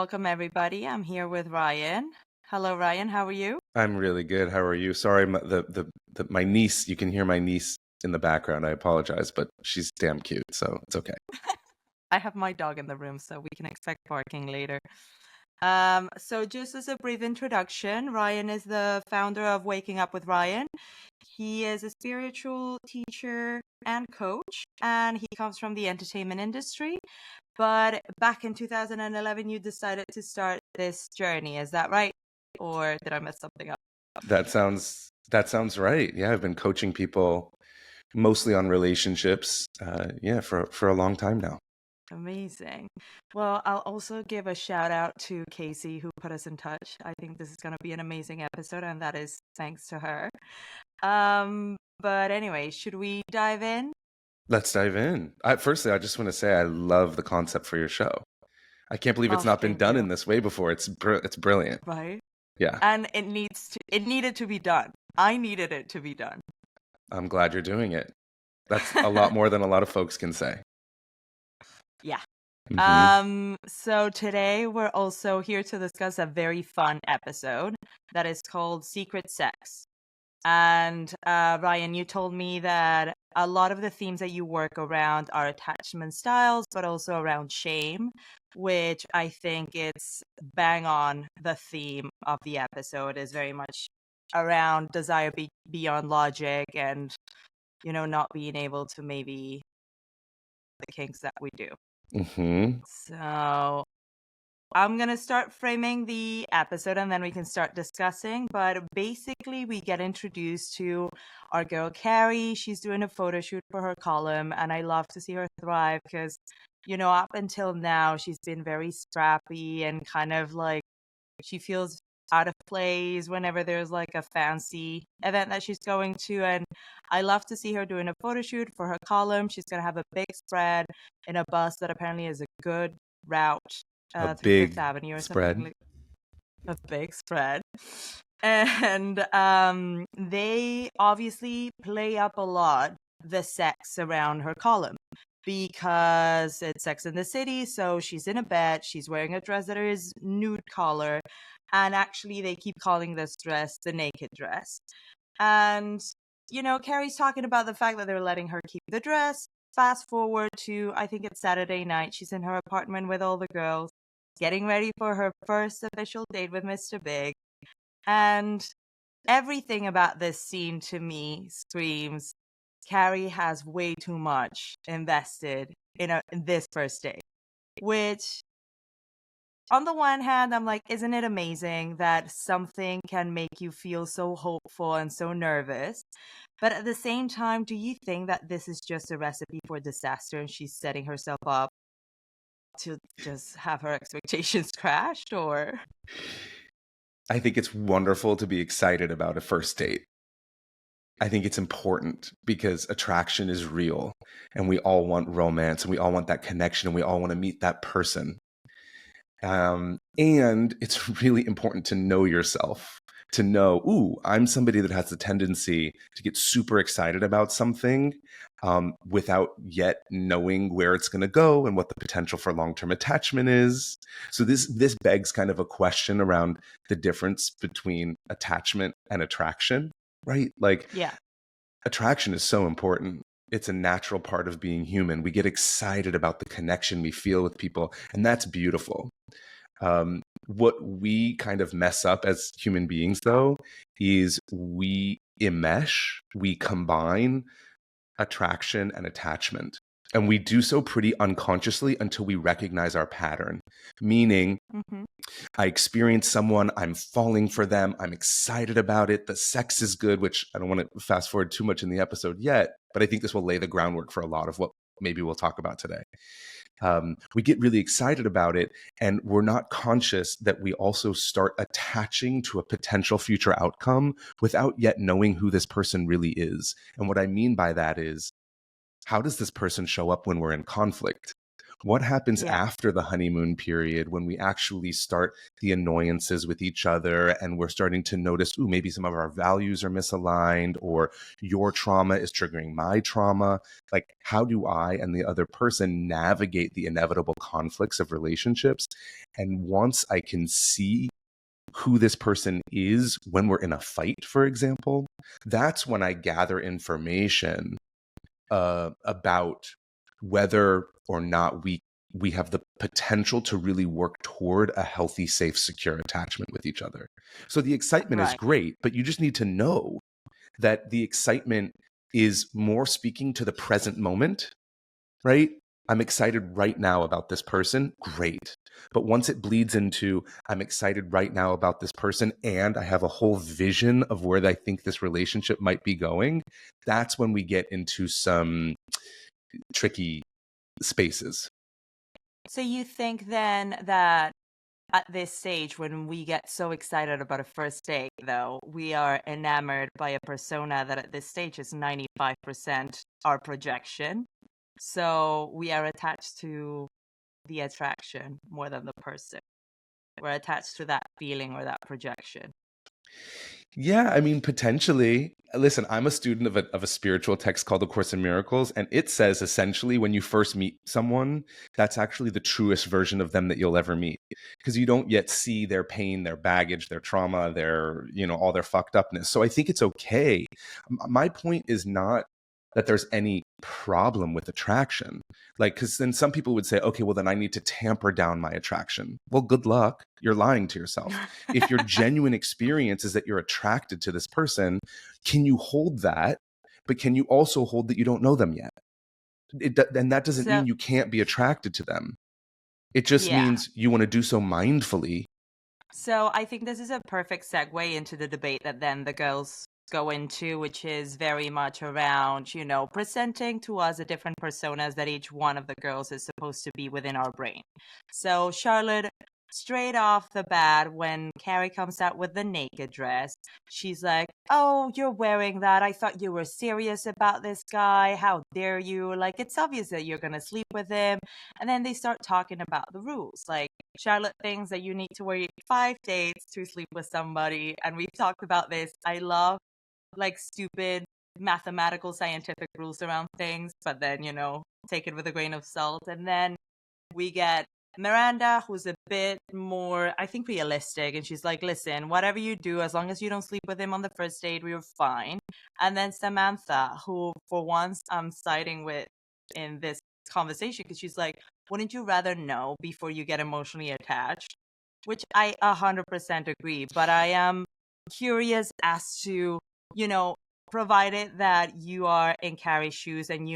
welcome everybody. I'm here with Ryan. Hello, Ryan. How are you? I'm really good. How are you? Sorry, my niece. You can hear my niece in the background. I apologize, but she's damn cute, so it's okay. I have my dog in the room, so we can expect barking later. So just as a brief introduction, Ryan is the founder of Waking Up with Ryan. He is a spiritual teacher and coach, and he comes from the entertainment industry. But back in 2011, you decided to start this journey. Is that right? Or did I mess something up? That sounds right. Yeah, I've been coaching people mostly on relationships. For a long time now. Amazing. Well, I'll also give a shout out to Casey who put us in touch. I think this is going to be an amazing episode, and that is thanks to her. But anyway, should we dive in? Let's dive in. Firstly, I just want to say I love the concept for your show. I can't believe it's Oh, not been thank done you. in this way before. It's brilliant. Right? Yeah, And it needed to be done. I needed it to be done. I'm glad you're doing it. That's a lot more than a lot of folks can say. Yeah. Hmm. So today we're also here to discuss a very fun episode that is called Secret Sex. And Ryan, you told me that a lot of the themes that you work around are attachment styles, but also around shame, which I think it's bang on the theme of the episode is very much around desire beyond logic and, not being able to maybe the kinks that we do. Hmm. So I'm going to start framing the episode and then we can start discussing. But basically, we get introduced to our girl, Carrie. She's doing a photo shoot for her column, and I love to see her thrive because, up until now, she's been very scrappy and kind of like she feels out of place whenever there's like a fancy event that she's going to. And I love to see her doing a photo shoot for her column. She's going to have a big spread in a bus that apparently is a good route A through Fifth big Avenue or something spread. like a big spread. And they obviously play up a lot the sex around her column because it's Sex in the City. So she's in a bed, she's wearing a dress that is nude color. And actually, they keep calling this dress the naked dress. And, Carrie's talking about the fact that they're letting her keep the dress. Fast forward to, I think it's Saturday night. She's in her apartment with all the girls, getting ready for her first official date with Mr. Big. And everything about this scene to me screams Carrie has way too much invested in this first date. Which, on the one hand, I'm like, isn't it amazing that something can make you feel so hopeful and so nervous? But at the same time, do you think that this is just a recipe for disaster and she's setting herself up to just have her expectations crashed? Or I think it's wonderful to be excited about a first date. I think it's important because attraction is real and we all want romance and we all want that connection and we all want to meet that person. And it's really important to know yourself, to know, ooh, I'm somebody that has the tendency to get super excited about something without yet knowing where it's going to go and what the potential for long-term attachment is. So this begs kind of a question around the difference between attachment and attraction, right? Like, yeah, attraction is so important. It's a natural part of being human. We get excited about the connection we feel with people, and that's beautiful. What we kind of mess up as human beings, though, is we enmesh, we combine attraction and attachment. And we do so pretty unconsciously until we recognize our pattern. Meaning, I experience someone, I'm falling for them, I'm excited about it, the sex is good, which I don't want to fast forward too much in the episode yet, but I think this will lay the groundwork for a lot of what maybe we'll talk about today. We get really excited about it, and we're not conscious that we also start attaching to a potential future outcome without yet knowing who this person really is. And what I mean by that is, how does this person show up when we're in conflict? What happens Yeah. after the honeymoon period when we actually start the annoyances with each other and we're starting to notice, ooh, maybe some of our values are misaligned or your trauma is triggering my trauma? Like, how do I and the other person navigate the inevitable conflicts of relationships? And once I can see who this person is when we're in a fight, for example, that's when I gather information about whether or not we have the potential to really work toward a healthy, safe, secure attachment with each other. So the excitement is Right. great, but you just need to know that the excitement is more speaking to the present moment, right? I'm excited right now about this person. Great. But once it bleeds into, I'm excited right now about this person and I have a whole vision of where I think this relationship might be going, that's when we get into some tricky spaces. So you think then that at this stage, when we get so excited about a first date, though, we are enamored by a persona that at this stage is 95% our projection. So we are attached to the attraction more than the person. We're attached to that feeling or that projection. Yeah, I mean, potentially. Listen, I'm a student of a spiritual text called The Course in Miracles, and it says essentially when you first meet someone, that's actually the truest version of them that you'll ever meet, because you don't yet see their pain, their baggage, their trauma, their, all their fucked upness. So I think it's okay. My point is not that there's any problem with attraction. Like, because then some people would say, okay, well, then I need to tamper down my attraction. Well, good luck. You're lying to yourself. If your genuine experience is that you're attracted to this person, can you hold that? But can you also hold that you don't know them yet? And that doesn't So, mean you can't be attracted to them. It just yeah. means you want to do so mindfully. So I think this is a perfect segue into the debate that then the girls go into, which is very much around, presenting to us the different personas that each one of the girls is supposed to be within our brain. So Charlotte, straight off the bat, when Carrie comes out with the naked dress, she's like, "Oh, you're wearing that. I thought you were serious about this guy. How dare you? Like, it's obvious that you're going to sleep with him." And then they start talking about the rules. Like, Charlotte thinks that you need to wait 5 dates to sleep with somebody. And we've talked about this. I love like stupid mathematical scientific rules around things, but then, take it with a grain of salt. And then we get Miranda, who's a bit more, I think, realistic. And she's like, listen, whatever you do, as long as you don't sleep with him on the first date, we're fine. And then Samantha, who for once I'm siding with in this conversation, because she's like, wouldn't you rather know before you get emotionally attached? Which I 100% agree. But I am curious as to, provided that you are in Carrie's shoes and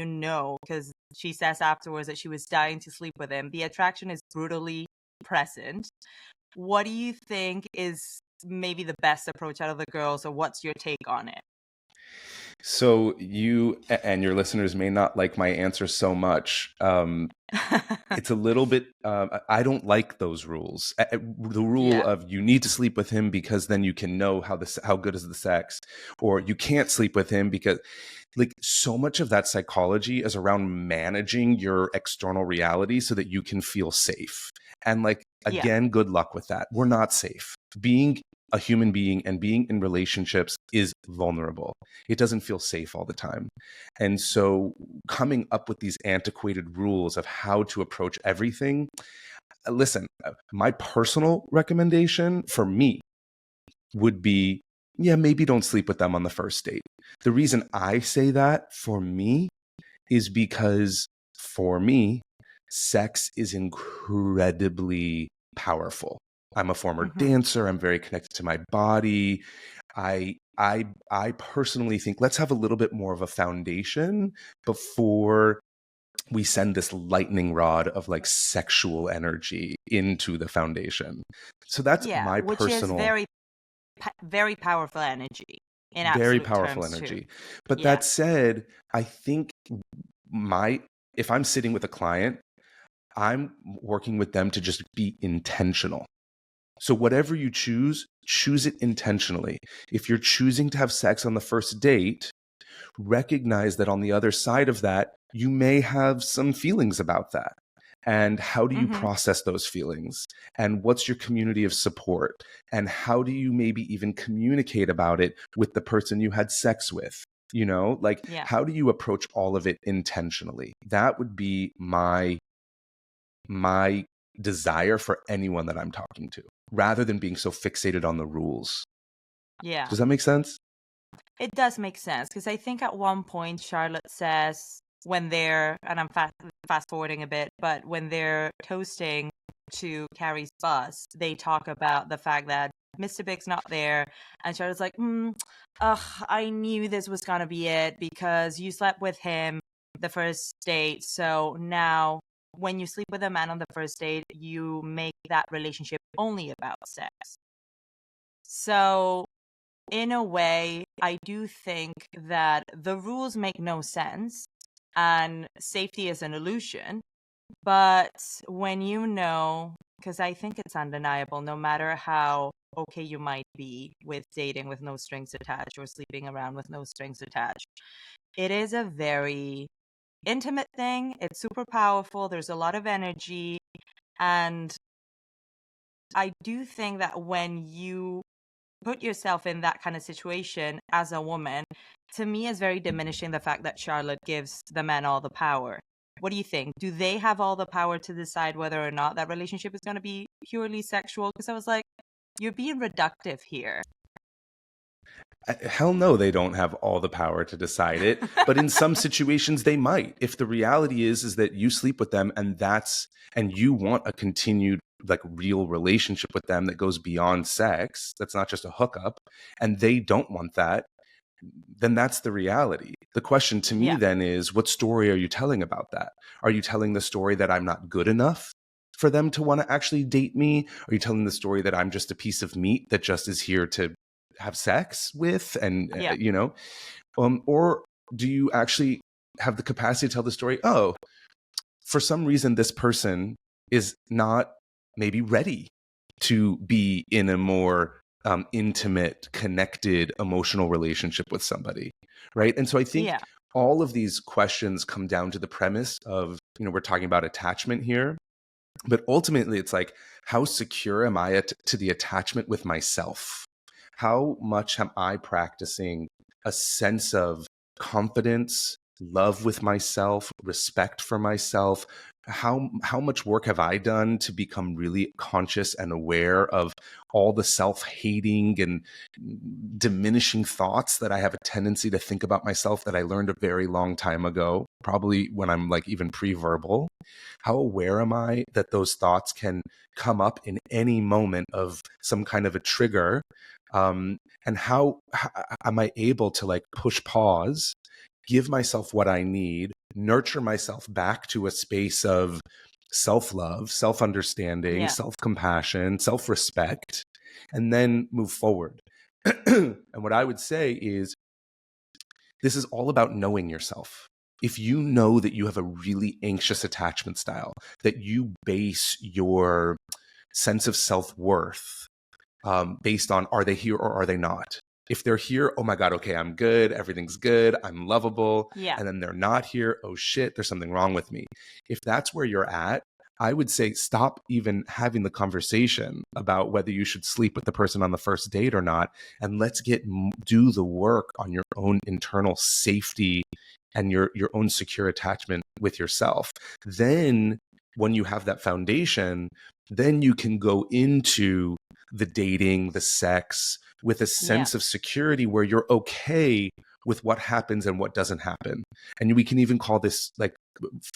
because she says afterwards that she was dying to sleep with him, the attraction is brutally present. What do you think is maybe the best approach out of the girls, or what's your take on it? So you and your listeners may not like my answer so much. It's a little bit, I don't like those rules. The rule of you need to sleep with him because then you can know how good is the sex, or you can't sleep with him because like so much of that psychology is around managing your external reality so that you can feel safe. And like, again, good luck with that. We're not safe. Being a human being and being in relationships is vulnerable. It doesn't feel safe all the time. And so coming up with these antiquated rules of how to approach everything, listen, my personal recommendation for me would be, maybe don't sleep with them on the first date. The reason I say that for me is because for me, sex is incredibly powerful. I'm a former dancer. I'm very connected to my body. I personally think let's have a little bit more of a foundation before we send this lightning rod of like sexual energy into the foundation. So that's my which personal, is very, very powerful energy in very absolute powerful terms energy. too. But that said, I think if I'm sitting with a client, I'm working with them to just be intentional. So whatever you choose it intentionally. If you're choosing to have sex on the first date, recognize that on the other side of that, you may have some feelings about that. And how do you Mm-hmm. process those feelings? And what's your community of support? And how do you maybe even communicate about it with the person you had sex with? You know, like, Yeah. how do you approach all of it intentionally? That would be my desire for anyone that I'm talking to, rather than being so fixated on the rules. Yeah. Does that make sense? It does make sense because I think at one point Charlotte says when they're, and I'm fast forwarding a bit, but when they're toasting to Carrie's bus, they talk about the fact that Mr. Big's not there, and Charlotte's like, ugh, I knew this was gonna be it because you slept with him the first date, so now when you sleep with a man on the first date, you make that relationship only about sex. So in a way, I do think that the rules make no sense and safety is an illusion. But when you know, because I think it's undeniable, no matter how okay you might be with dating with no strings attached or sleeping around with no strings attached, it is a very intimate thing. It's super powerful. There's a lot of energy. And I do think that when you put yourself in that kind of situation as a woman, to me is very diminishing the fact that Charlotte gives the men all the power. What do you think? Do they have all the power to decide whether or not that relationship is going to be purely sexual? Because I was like, you're being reductive here. Hell no, they don't have all the power to decide it. But in some situations, they might. If the reality is that you sleep with them and you want a continued, like, real relationship with them that goes beyond sex, that's not just a hookup, and they don't want that, then that's the reality. The question to me Yeah. then is, what story are you telling about that? Are you telling the story that I'm not good enough for them to want to actually date me? Are you telling the story that I'm just a piece of meat that just is here to have sex with? And, Yeah. or do you actually have the capacity to tell the story? Oh, for some reason, this person is not maybe ready to be in a more intimate, connected, emotional relationship with somebody, right? And so I think Yeah. all of these questions come down to the premise of, we're talking about attachment here, but ultimately it's like, how secure am I to the attachment with myself? How much am I practicing a sense of confidence, love with myself, respect for myself? How much work have I done to become really conscious and aware of all the self-hating and diminishing thoughts that I have a tendency to think about myself that I learned a very long time ago, probably when I'm like even pre-verbal? How aware am I that those thoughts can come up in any moment of some kind of a trigger? And how am I able to, like, push pause, give myself what I need, nurture myself back to a space of self-love, self-understanding, Yeah. self-compassion, self-respect, and then move forward? And what I would say is, this is all about knowing yourself. If you know that you have a really anxious attachment style, that you base your sense of self-worth based on, are they here or are they not? If they're here, oh my God, okay, I'm good, everything's good, I'm lovable. Yeah. And then they're not here, oh shit, there's something wrong with me. If that's where you're at, I would say stop even having the conversation about whether you should sleep with the person on the first date or not. And let's do the work on your own internal safety and your own secure attachment with yourself. Then when you have that foundation, then you can go into the dating, the sex, with a Yeah. sense of security where you're okay with what happens and what doesn't happen. And we can even call this, like,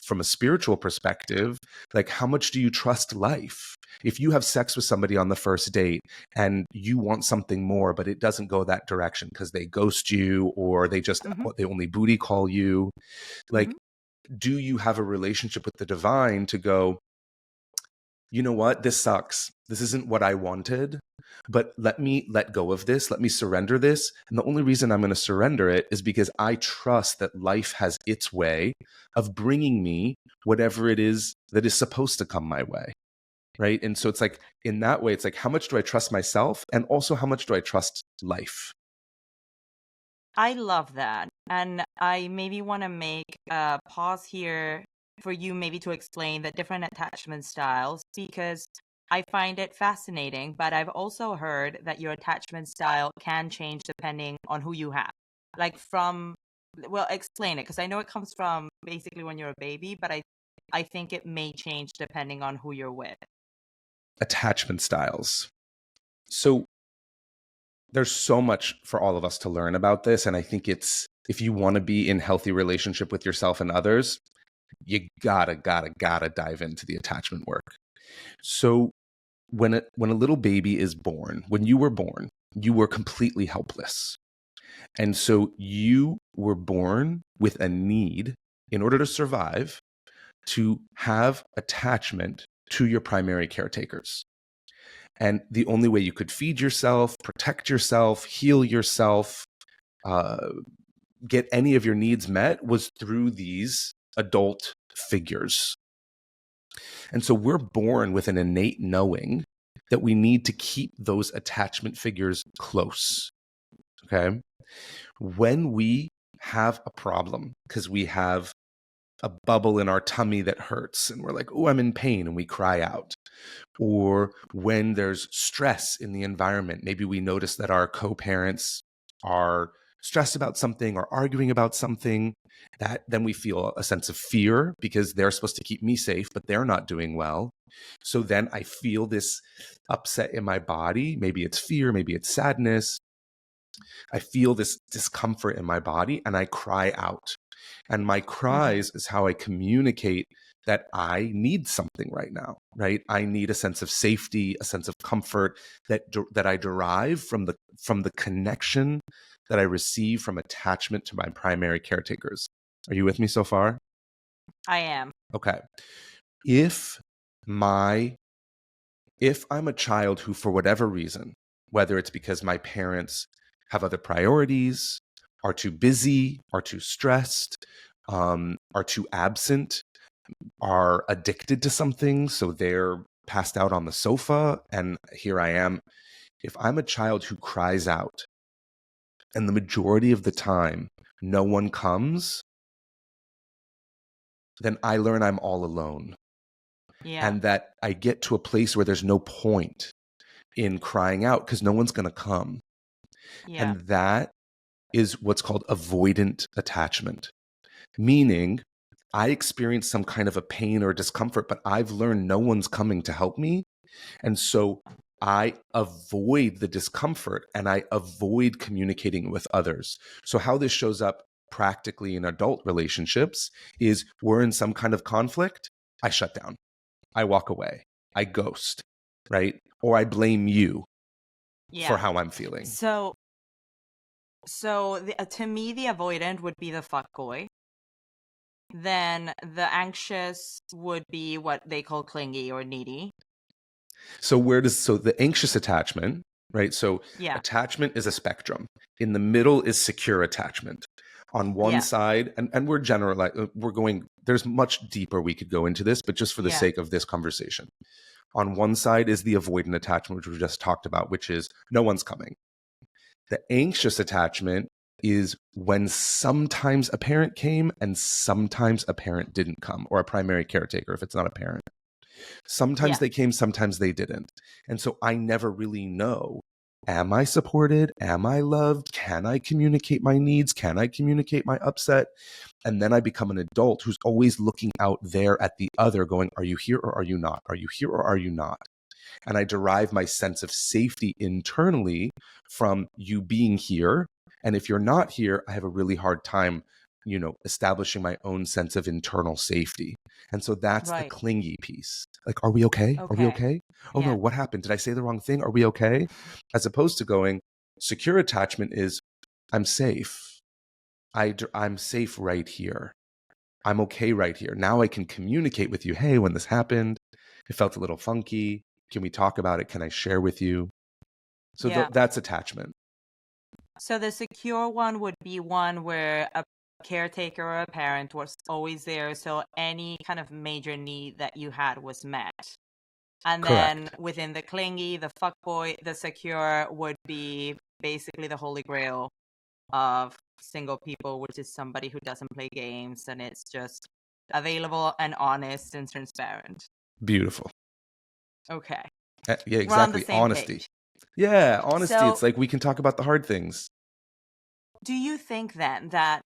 from a spiritual perspective, like, how much do you trust life? If you have sex with somebody on the first date and you want something more, but it doesn't go that direction because they ghost you or Mm-hmm. they only booty call you, like, Mm-hmm. do you have a relationship with the divine to go, you know what, this sucks, this isn't what I wanted, but let me let go of this, let me surrender this. And the only reason I'm going to surrender it is because I trust that life has its way of bringing me whatever it is that is supposed to come my way, right? And so it's like, in that way, it's like, how much do I trust myself, and also how much do I trust life? I love that. And I maybe want to make a pause here for you maybe to explain the different attachment styles, because I find it fascinating, but I've also heard that your attachment style can change depending on who you have. Like well, explain it, because I know it comes from basically when you're a baby, but I think it may change depending on who you're with. Attachment styles. So there's so much for all of us to learn about this. And I think if you want to be in healthy relationship with yourself and others, you gotta dive into the attachment work. So when a little baby is born, when you were born, you were completely helpless. And so you were born with a need, in order to survive, to have attachment to your primary caretakers. And the only way you could feed yourself, protect yourself, heal yourself, get any of your needs met was through these adult figures. And so we're born with an innate knowing that we need to keep those attachment figures close. Okay. When we have a problem because we have a bubble in our tummy that hurts and we're like, oh, I'm in pain, and we cry out. Or when there's stress in the environment, maybe we notice that our co-parents are stressed about something or arguing about something, that then we feel a sense of fear because they're supposed to keep me safe, but they're not doing well. So then I feel this upset in my body. Maybe it's fear, maybe it's sadness. I feel this discomfort in my body and I cry out. And my cries is how I communicate that I need something right now, right? I need a sense of safety, a sense of comfort that I derive from the connection that I receive from attachment to my primary caretakers. Are you with me so far? I am. Okay. If I'm a child who, for whatever reason, whether it's because my parents have other priorities, are too busy, are too stressed, are too absent, are addicted to something, so they're passed out on the sofa, and here I am. If I'm a child who cries out, and the majority of the time no one comes, then I learn I'm all alone. Yeah. And that I get to a place where there's no point in crying out because no one's going to come. Yeah. And that is what's called avoidant attachment, meaning I experience some kind of a pain or discomfort, but I've learned no one's coming to help me. And so I avoid the discomfort and I avoid communicating with others. So how this shows up practically in adult relationships is we're in some kind of conflict, I shut down, I walk away, I ghost, right? Or I blame you for how I'm feeling. So to me, the avoidant would be the fuckboy. Then the anxious would be what they call clingy or needy. So the anxious attachment, right? So attachment is a spectrum. In the middle is secure attachment. On one side, and there's much deeper we could go into this, but just for the sake of this conversation. On one side is the avoidant attachment, which we just talked about, which is no one's coming. The anxious attachment is when sometimes a parent came and sometimes a parent didn't come, or a primary caretaker if it's not a parent. Sometimes they came, sometimes they didn't. And so I never really know, am I supported? Am I loved? Can I communicate my needs? Can I communicate my upset? And then I become an adult who's always looking out there at the other going, are you here or are you not? Are you here or are you not? And I derive my sense of safety internally from you being here. And if you're not here, I have a really hard time, establishing my own sense of internal safety. And so that's the clingy piece. Like, are we okay? Are we okay? Oh no, what happened? Did I say the wrong thing? Are we okay? As opposed to going, secure attachment is, I'm safe. I'm safe right here. I'm okay right here. Now I can communicate with you. Hey, when this happened, it felt a little funky. Can we talk about it? Can I share with you? So that's attachment. So the secure one would be one where a caretaker or a parent was always there, so any kind of major need that you had was met. And then within the clingy, the fuckboy, the secure would be basically the holy grail of single people, which is somebody who doesn't play games, and it's just available and honest and transparent. Beautiful. Okay. Yeah, We're on the exactly. same Honesty. page. Yeah, honesty. So, It's like we can talk about the hard things. do you think then that,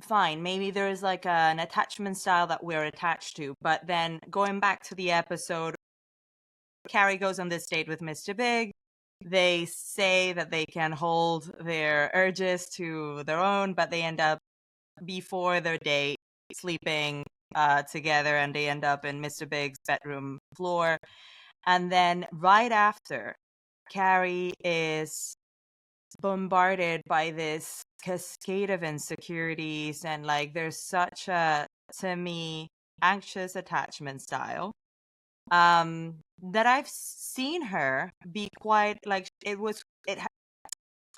fine, maybe there's like an attachment style that we're attached to, but then going back to the episode, Carrie goes on this date with Mr. Big. They say that they can hold their urges to their own, but they end up, before their date, sleeping together, and they end up in Mr. Big's bedroom floor. And then right after, Carrie is bombarded by this cascade of insecurities, and like there's such a, to me, anxious attachment style that I've seen her be quite like it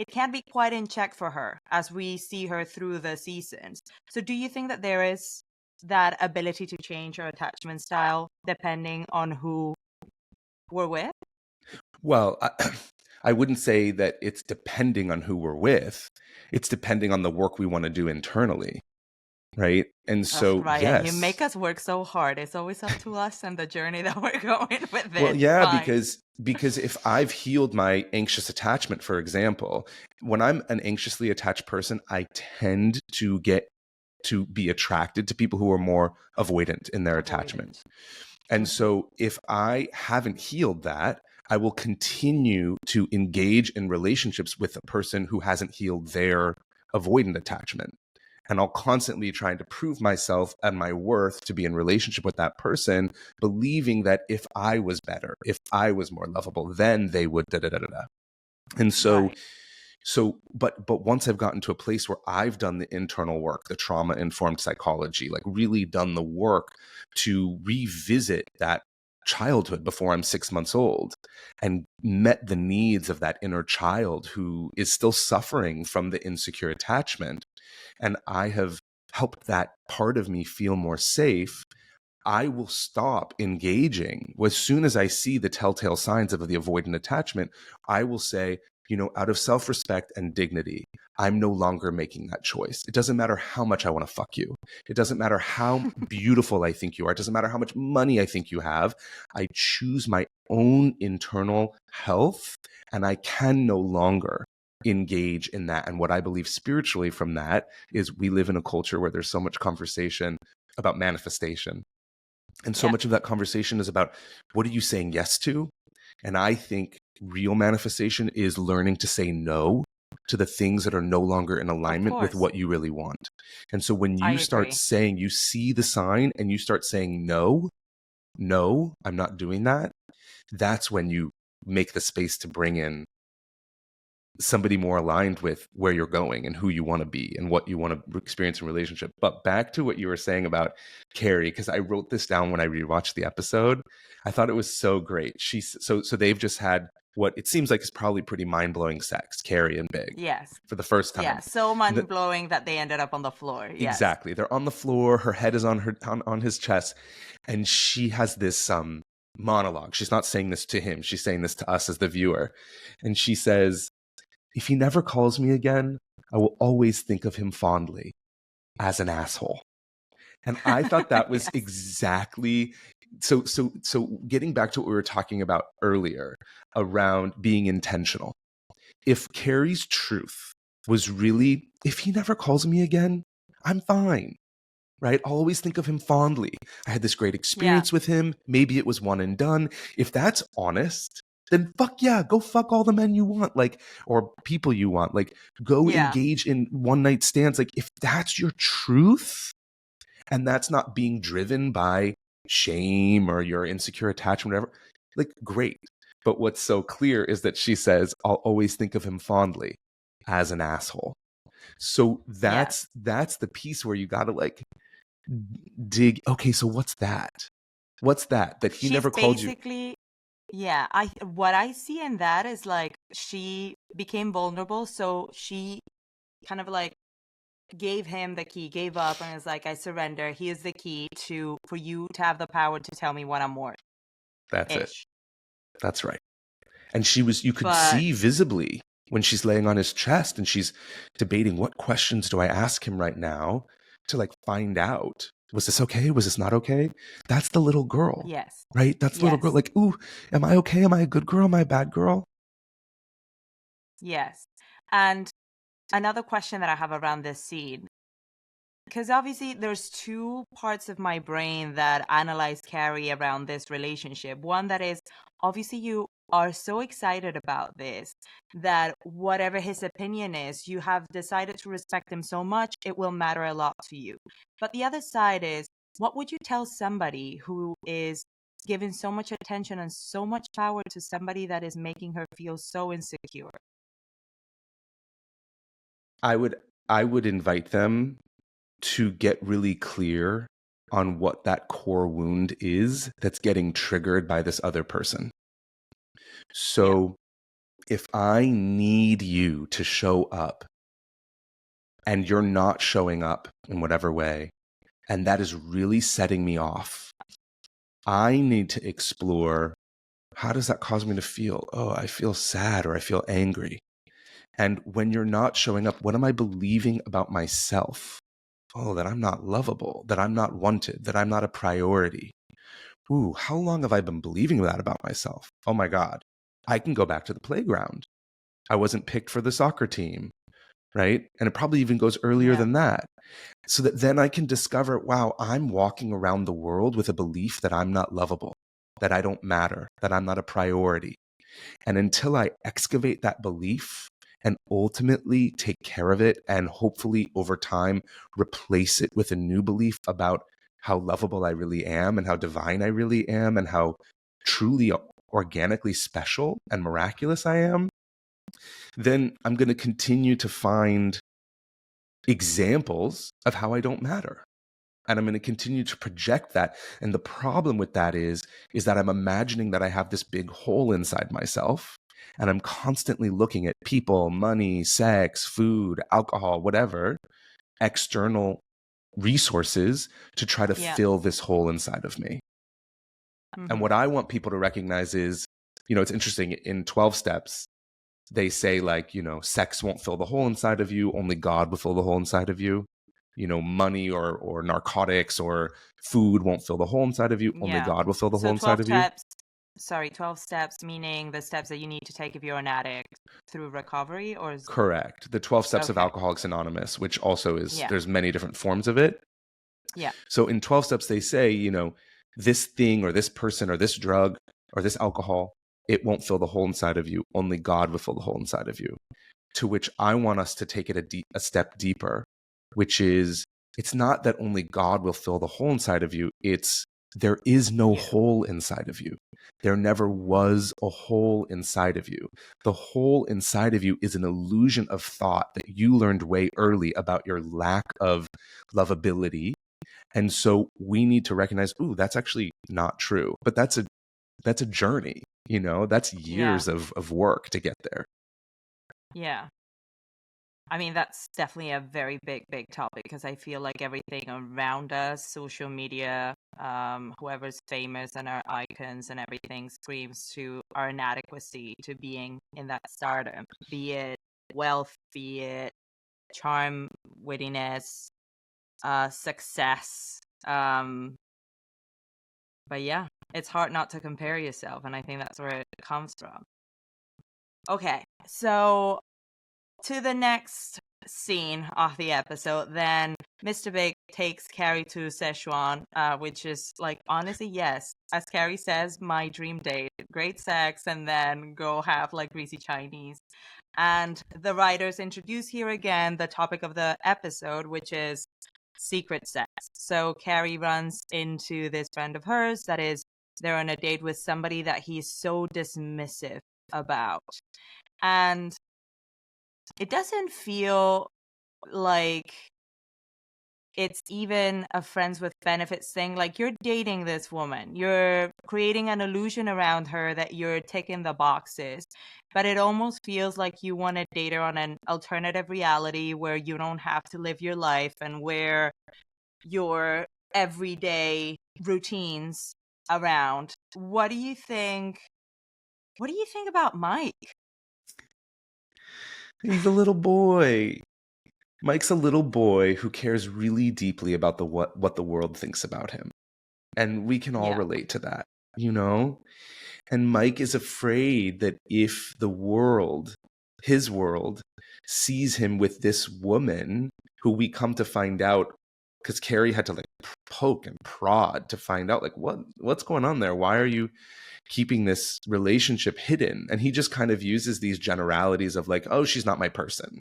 can be quite in check for her as we see her through the seasons. So do you think that there is that ability to change her attachment style depending on who we're with? Well, I wouldn't say that it's depending on who we're with. It's depending on the work we want to do internally. Right. And so, Ryan, you yes. make us work so hard. It's always up to us and the journey that we're going with this. Well, yeah, Fine. because if I've healed my anxious attachment, for example, when I'm an anxiously attached person, I tend to be attracted to people who are more avoidant in their attachment. And so if I haven't healed that, I will continue to engage in relationships with a person who hasn't healed their avoidant attachment. And I'll constantly trying to prove myself and my worth to be in relationship with that person, believing that if I was better, if I was more lovable, then they would da-da-da-da-da. And so, Right. but once I've gotten to a place where I've done the internal work, the trauma-informed psychology, like really done the work to revisit that childhood before I'm 6 months old and met the needs of that inner child who is still suffering from the insecure attachment, and I have helped that part of me feel more safe, I will stop engaging. As soon as I see the telltale signs of the avoidant attachment, I will say, out of self-respect and dignity, I'm no longer making that choice. It doesn't matter how much I want to fuck you. It doesn't matter how beautiful I think you are. It doesn't matter how much money I think you have. I choose my own internal health, and I can no longer engage in that. And what I believe spiritually from that is we live in a culture where there's so much conversation about manifestation. And so much of that conversation is about, what are you saying yes to? And I think real manifestation is learning to say no to the things that are no longer in alignment with what you really want. And so when you start saying, you see the sign and you start saying, no, I'm not doing that, that's when you make the space to bring in somebody more aligned with where you're going and who you want to be and what you want to experience in relationship. But back to what you were saying about Carrie, because I wrote this down when I rewatched the episode. I thought it was so great. So they've just had what it seems like is probably pretty mind-blowing sex, Carrie and Big. Yes. For the first time. Yeah, so mind-blowing that they ended up on the floor. Yes. Exactly. They're on the floor, her head is on his chest, and she has this monologue. She's not saying this to him, she's saying this to us as the viewer. And she says, if he never calls me again, I will always think of him fondly as an asshole. And I thought that was exactly so getting back to what we were talking about earlier around being intentional. If Carrie's truth was really, if he never calls me again, I'm fine. Right? I'll always think of him fondly. I had this great experience with him. Maybe it was one and done. If that's honest, then fuck yeah, go fuck all the men you want, like, or people you want, like, go engage in one night stands. Like, if that's your truth and that's not being driven by shame or your insecure attachment, whatever, like, great. But what's so clear is that she says, I'll always think of him fondly as an asshole. So that's the piece where you got to like dig. Okay, so what's that? What's that he never called you? Yeah, what I see in that is like she became vulnerable, so she kind of like gave him the key, gave up, and was like, I surrender. He is the key for you to have the power to tell me what I'm worth. That's it. That's right. And you could see visibly when she's laying on his chest and she's debating, what questions do I ask him right now to like find out Was this okay? Was this not okay? That's the little girl, Yes. right? That's the little girl. Yes. Like, ooh, am I okay? Am I a good girl? Am I a bad girl? Yes. And another question that I have around this scene, because obviously there's two parts of my brain that analyze Carrie around this relationship. One that is, obviously you are so excited about this that whatever his opinion is, you have decided to respect him so much, it will matter a lot to you. But the other side is, what would you tell somebody who is giving so much attention and so much power to somebody that is making her feel so insecure? I would invite them to get really clear on what that core wound is that's getting triggered by this other person. So if I need you to show up and you're not showing up in whatever way, and that is really setting me off, I need to explore, how does that cause me to feel? Oh, I feel sad or I feel angry. And when you're not showing up, what am I believing about myself? Oh, that I'm not lovable, that I'm not wanted, that I'm not a priority. Ooh, how long have I been believing that about myself? Oh my God. I can go back to the playground. I wasn't picked for the soccer team, right? And it probably even goes earlier Yeah. than that. So that then I can discover, wow, I'm walking around the world with a belief that I'm not lovable, that I don't matter, that I'm not a priority. And until I excavate that belief and ultimately take care of it and hopefully over time replace it with a new belief about how lovable I really am and how divine I really am and how truly organically special and miraculous I am, then I'm going to continue to find examples of how I don't matter. And I'm going to continue to project that. And the problem with that is that I'm imagining that I have this big hole inside myself. And I'm constantly looking at people, money, sex, food, alcohol, whatever, external resources to try to Yeah. fill this hole inside of me. And what I want people to recognize is, it's interesting. In 12 steps, they say, like, sex won't fill the hole inside of you. Only God will fill the hole inside of you. Money or narcotics or food won't fill the hole inside of you. Only Yeah. God will fill the hole So inside 12 of you. steps, 12 steps, meaning the steps that you need to take if you're an addict through recovery, or is... Correct. The 12 steps of Okay. Alcoholics Anonymous, which also is, Yeah. there's many different forms of it. Yeah. So in 12 steps, they say, this thing or this person or this drug or this alcohol, it won't fill the hole inside of you. Only God will fill the hole inside of you. To which I want us to take it a step deeper, which is, it's not that only God will fill the hole inside of you. It's, there is no hole inside of you. There never was a hole inside of you. The hole inside of you is an illusion of thought that you learned way early about your lack of lovability. And so we need to recognize, ooh, that's actually not true. But that's a journey, that's years of work to get there. Yeah. I mean, that's definitely a very big, big topic, because I feel like everything around us, social media, whoever's famous and our icons and everything screams to our inadequacy to being in that stardom, be it wealth, be it charm, wittiness, success. But yeah, it's hard not to compare yourself, and I think that's where it comes from. Okay, so to the next scene of the episode, then Mr. Big takes Carrie to Szechuan, which is, like, honestly, yes, as Carrie says, my dream date. Great sex, and then go have, like, greasy Chinese. And the writers introduce here again the topic of the episode, which is secret sex. So Carrie runs into this friend of hers that is, they're on a date with somebody that he's so dismissive about. And it doesn't feel like it's even a friends with benefits thing. Like, you're dating this woman, you're creating an illusion around her that you're ticking the boxes, but it almost feels like you want to date her on an alternative reality where you don't have to live your life and where your everyday routines around. What do you think about Mike? He's a little boy. Mike's a little boy who cares really deeply about what the world thinks about him. And we can all Yeah. relate to that, you know? And Mike is afraid that if the world, his world, sees him with this woman who we come to find out, because Carrie had to like poke and prod to find out like what's going on there? Why are you keeping this relationship hidden? And he just kind of uses these generalities of like, oh, she's not my person.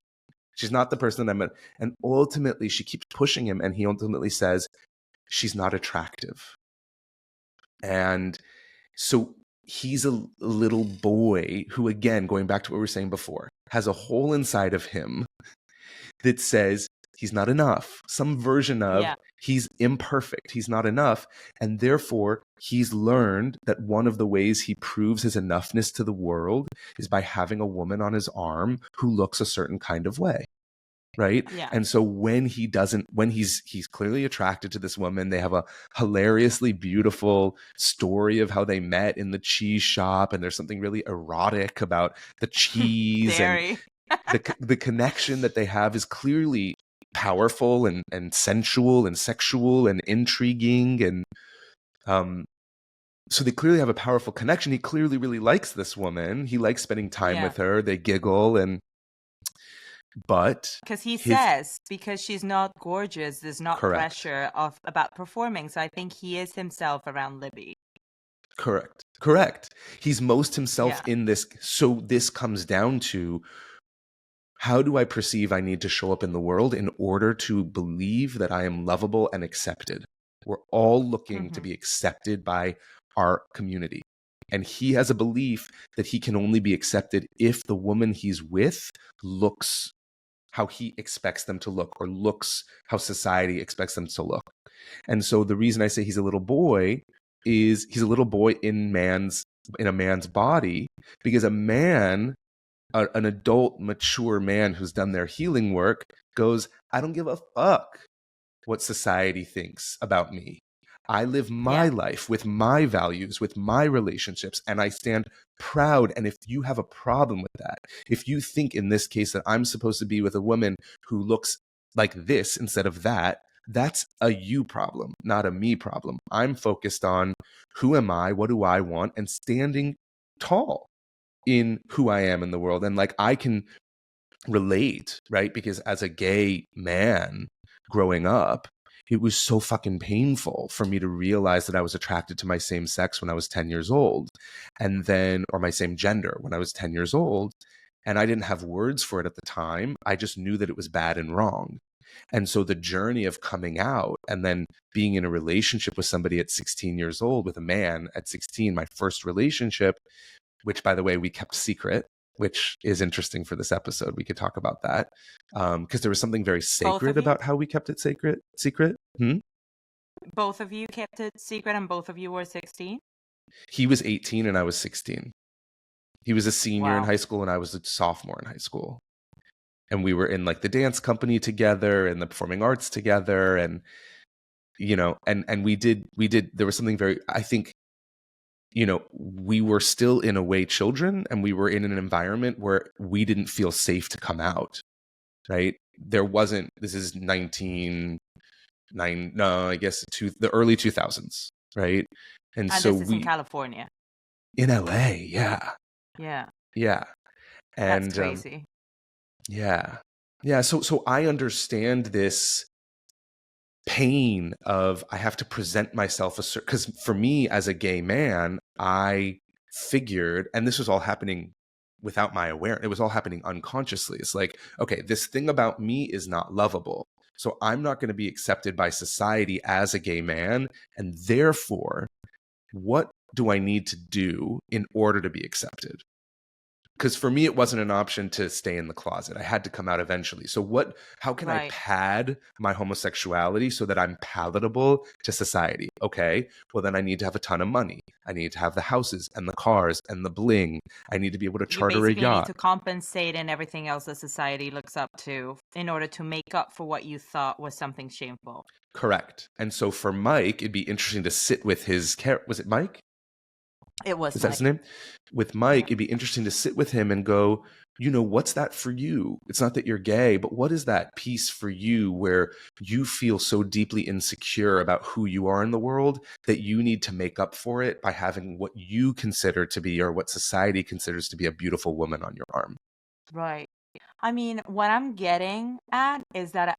She's not the person that I'm at. And ultimately she keeps pushing him, and he ultimately says, she's not attractive. And so he's a little boy who, again, going back to what we were saying before, has a hole inside of him that says he's not enough. Some version of he's imperfect. He's not enough. And therefore, he's learned that one of the ways he proves his enoughness to the world is by having a woman on his arm who looks a certain kind of way. Right. Yeah. And so when he's clearly attracted to this woman, they have a hilariously beautiful story of how they met in the cheese shop. And there's something really erotic about the cheese and the connection that they have is clearly powerful and sensual and sexual and intriguing. And so they clearly have a powerful connection. He clearly really likes this woman. He likes spending time with her. They giggle but because he says because she's not gorgeous, there's not pressure about performing. So I think he is himself around Libby. Correct. He's most himself in this. So this comes down to, how do I perceive I need to show up in the world in order to believe that I am lovable and accepted? We're all looking to be accepted by our community. And he has a belief that he can only be accepted if the woman he's with looks how he expects them to look, or looks how society expects them to look. And so the reason I say he's a little boy is he's a little boy in a man's body, because a man, an adult, mature man who's done their healing work goes, I don't give a fuck what society thinks about me. I live my life with my values, with my relationships, and I stand proud. And if you have a problem with that, if you think in this case that I'm supposed to be with a woman who looks like this instead of that, that's a you problem, not a me problem. I'm focused on who am I, what do I want, and standing tall in who I am in the world. And like, I can relate, right? Because as a gay man growing up, it was so fucking painful for me to realize that I was attracted to my same sex when I was 10 years old, and then, or my same gender when I was 10 years old. And I didn't have words for it at the time. I just knew that it was bad and wrong. And so the journey of coming out and then being in a relationship with somebody at 16 years old, with a man at 16, my first relationship, which, by the way, we kept secret, which is interesting for this episode. We could talk about that because there was something very sacred about how we kept it secret. Both of you kept it secret, and both of you were 16? He was 18 and I was 16. He was a senior in high school and I was a sophomore in high school. And we were in like the dance company together and the performing arts together. And, you know, and we did, there was something very, I think, you know, we were still in a way children, and we were in an environment where we didn't feel safe to come out, right? There wasn't, this is the early 2000s, right? And so this is in California. In LA, yeah. And that's crazy. So I understand this pain of, I have to present myself because for me as a gay man, I figured, and this was all happening without my awareness, it was all happening unconsciously. It's like, okay, this thing about me is not lovable, so I'm not going to be accepted by society as a gay man, and therefore, what do I need to do in order to be accepted? Because for me, it wasn't an option to stay in the closet. I had to come out eventually. So how can I pad my homosexuality so that I'm palatable to society? Okay, well then I need to have a ton of money. I need to have the houses and the cars and the bling. I need to be able to charter a yacht. You need to compensate and everything else that society looks up to in order to make up for what you thought was something shameful. Correct. And so for Mike, it'd be interesting to sit with his was it Mike? It was. Is that his name? With Mike, it'd be interesting to sit with him and go, what's that for you? It's not that you're gay, but what is that piece for you where you feel so deeply insecure about who you are in the world that you need to make up for it by having what you consider to be, or what society considers to be, a beautiful woman on your arm? Right. I mean, what I'm getting at is that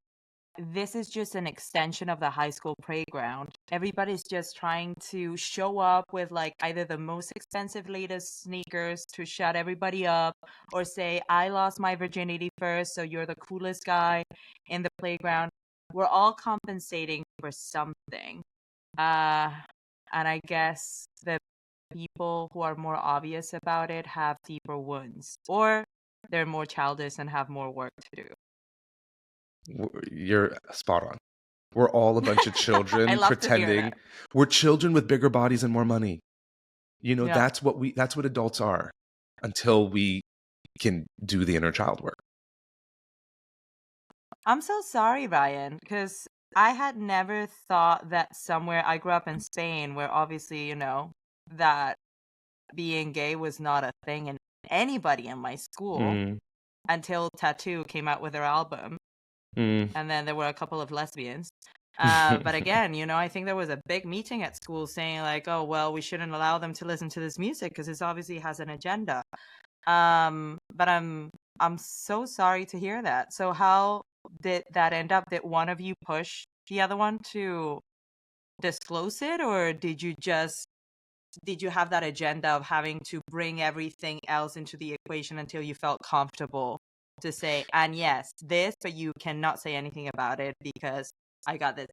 this is just an extension of the high school playground. Everybody's just trying to show up with like either the most expensive latest sneakers to shut everybody up, or say, I lost my virginity first, so you're the coolest guy in the playground. We're all compensating for something. Uh, and I guess the people who are more obvious about it have deeper wounds, or they're more childish and have more work to do. You're spot on. We're all a bunch of I children love to hear pretending that. we're children with bigger bodies and more money. Yeah. That's what adults are, until we can do the inner child work. I'm so sorry, Ryan, because I had never thought that somewhere. I grew up in Spain, where obviously, that being gay was not a thing in anybody in my school Mm, until Tattoo came out with their album. mm. And then there were a couple of lesbians. But again, I think there was a big meeting at school saying like, oh, well, we shouldn't allow them to listen to this music because this obviously has an agenda. But I'm so sorry to hear that. So how did that end up? Did one of you push the other one to disclose it, or did you have that agenda of having to bring everything else into the equation until you felt comfortable to say, and yes, this, but you cannot say anything about it because I got this,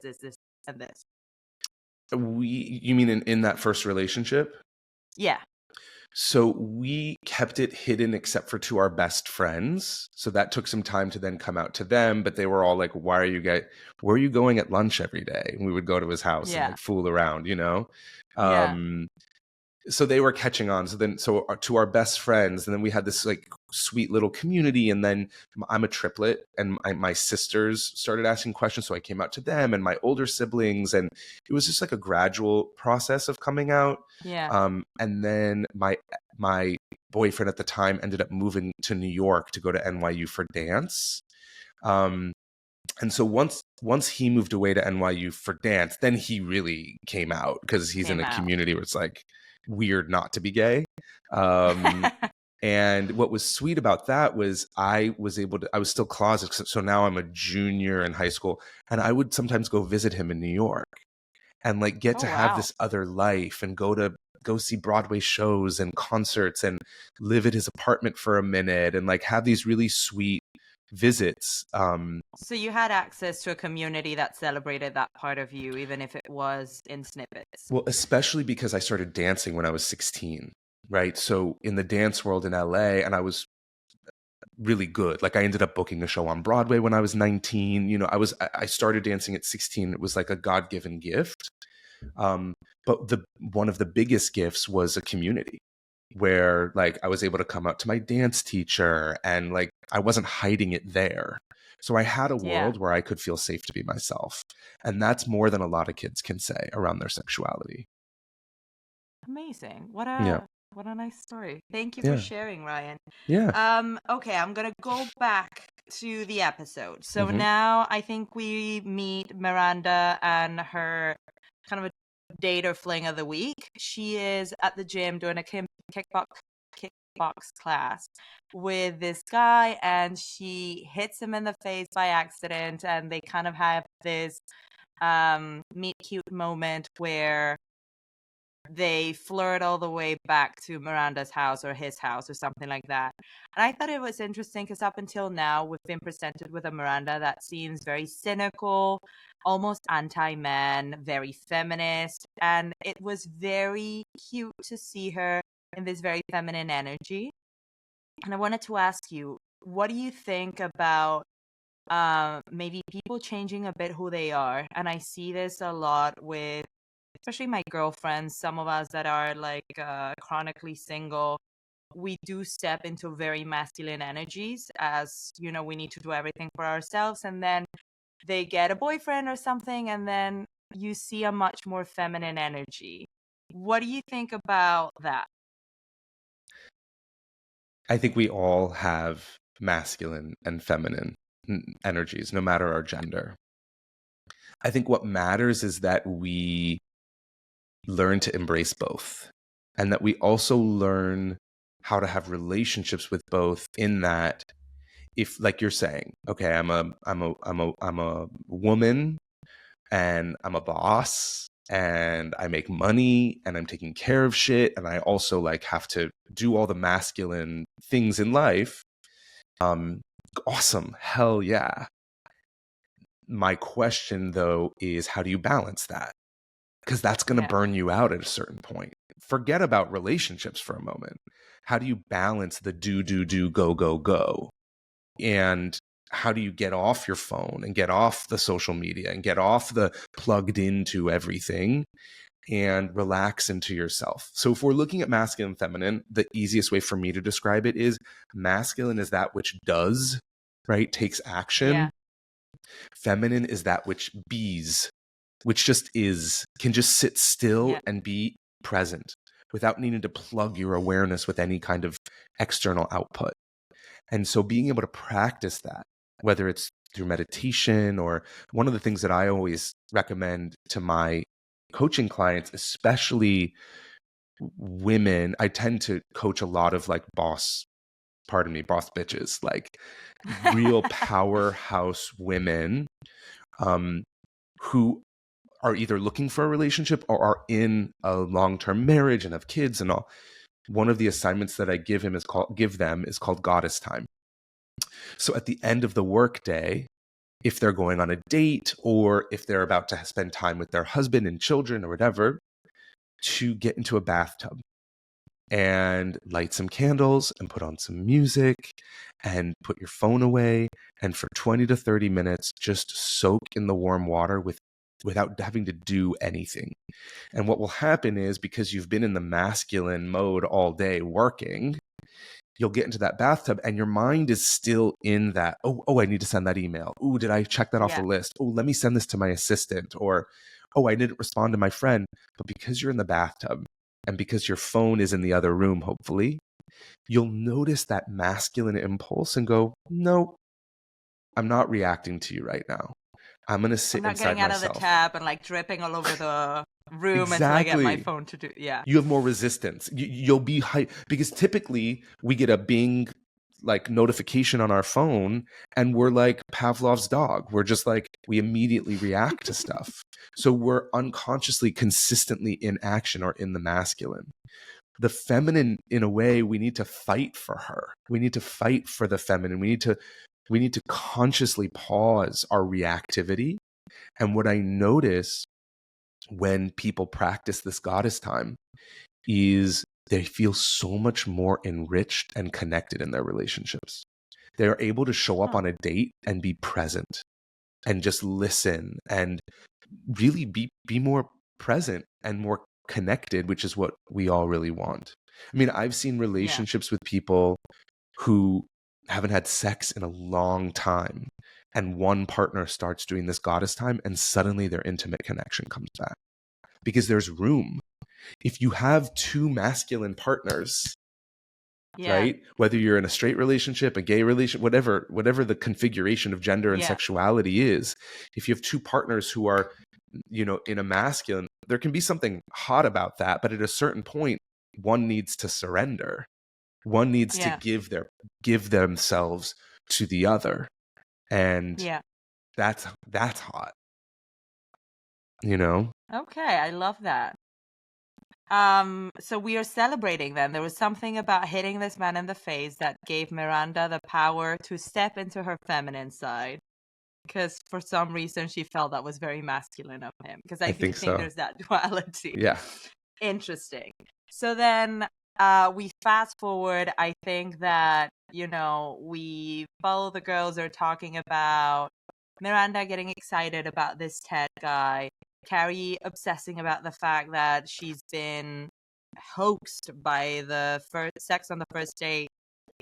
and this? You mean in that first relationship? Yeah. So we kept it hidden except for to our best friends. So that took some time to then come out to them, but they were all like, where are you going at lunch every day? And we would go to his house and Yeah. like fool around, Yeah. So they were catching on. To our best friends, and then we had this like sweet little community. And then I'm a triplet, and my sisters started asking questions, so I came out to them and my older siblings, and it was just like a gradual process of coming out. Yeah. And then my boyfriend at the time ended up moving to New York to go to NYU for dance. And so once he moved away to NYU for dance, then he really came out, because he's in Came a out. community where it's like weird not to be gay. And what was sweet about that was I was still closeted. So now I'm a junior in high school, and I would sometimes go visit him in New York and like get Oh, to have wow. this other life and go see Broadway shows and concerts and live at his apartment for a minute and like have these really sweet visits. So you had access to a community that celebrated that part of you, even if it was in snippets. Well, especially because I started dancing when I was 16, right? So in the dance world in LA, and I was really good. Like I ended up booking a show on Broadway when I was 19. I started dancing at 16. It was like a God-given gift. But one of the biggest gifts was a community where like I was able to come out to my dance teacher, and like I wasn't hiding it there. So I had a Yeah. world where I could feel safe to be myself. And that's more than a lot of kids can say around their sexuality. Amazing. Yeah. What a nice story. Thank you for Yeah. sharing, Ryan. Yeah. Okay, I'm gonna go back to the episode. So Mm-hmm. now I think we meet Miranda and her kind of a date or fling of the week. She is at the gym doing a kickbox class with this guy, and she hits him in the face by accident, and they kind of have this meet cute moment where they flirt all the way back to Miranda's house or his house or something like that. And I thought it was interesting because up until now, we've been presented with a Miranda that seems very cynical, almost anti-man, very feminist. And it was very cute to see her in this very feminine energy. And I wanted to ask you, what do you think about maybe people changing a bit who they are? And I see this a lot with especially my girlfriends, some of us that are like chronically single. We do step into very masculine energies, as we need to do everything for ourselves, and then they get a boyfriend or something, and then you see a much more feminine energy. What do you think about that? I think we all have masculine and feminine energies, no matter our gender. I think what matters is that we learn to embrace both, and that we also learn how to have relationships with both, in that, if, like you're saying, okay, I'm a woman, and I'm a boss, and I make money, and I'm taking care of shit, and I also like have to do all the masculine things in life. Awesome. Hell yeah. My question though is, how do you balance that? Because that's going to burn you out at a certain point. Forget about relationships for a moment. How do you balance the do, go, go, go? And how do you get off your phone and get off the social media and get off the plugged into everything and relax into yourself? So if we're looking at masculine and feminine, the easiest way for me to describe it is masculine is that which does, right? Takes action. Yeah. Feminine is that which bees, which just is, can just sit still and be present without needing to plug your awareness with any kind of external output. And so being able to practice that, whether it's through meditation, or one of the things that I always recommend to my coaching clients, especially women, I tend to coach a lot of like boss bitches, like real powerhouse women, who are either looking for a relationship or are in a long-term marriage and have kids and all. One of the assignments that I give them is called Goddess Time. So at the end of the workday, if they're going on a date or if they're about to spend time with their husband and children or whatever, to get into a bathtub and light some candles and put on some music and put your phone away, and for 20 to 30 minutes, just soak in the warm water without having to do anything. And what will happen is, because you've been in the masculine mode all day working, you'll get into that bathtub and your mind is still in that, oh, I need to send that email. Oh, did I check that off the list? Oh, let me send this to my assistant. Or, oh, I didn't respond to my friend. But because you're in the bathtub and because your phone is in the other room, hopefully, you'll notice that masculine impulse and go, no, I'm not reacting to you right now. I'm going to sit inside myself. I'm not getting out of the tap and like dripping all over the room until I get my phone to do. Yeah. You have more resistance. You'll be hype, because typically we get a Bing like notification on our phone and we're like Pavlov's dog. We're just like, we immediately react to stuff. So we're unconsciously consistently in action or in the masculine. The feminine, in a way, we need to fight for her. We need to fight for the feminine. We need to consciously pause our reactivity. And what I notice when people practice this Goddess Time is they feel so much more enriched and connected in their relationships. They're able to show up on a date and be present and just listen and really be more present and more connected, which is what we all really want. I mean, I've seen relationships with people who haven't had sex in a long time, and one partner starts doing this Goddess Time and suddenly their intimate connection comes back, because there's room. If you have two masculine partners, right, whether you're in a straight relationship, a gay relationship, whatever the configuration of gender and sexuality is, if you have two partners who are, in a masculine, there can be something hot about that, but at a certain point, one needs to surrender. One needs to give themselves to the other. And that's hot. Okay, I love that. So we are celebrating then. There was something about hitting this man in the face that gave Miranda the power to step into her feminine side, because for some reason she felt that was very masculine of him, because I think so. There's that duality. Yeah. Interesting. So then we fast forward. I think that, the girls are talking about Miranda getting excited about this Ted guy, Carrie obsessing about the fact that she's been hoaxed by the first sex on the first date,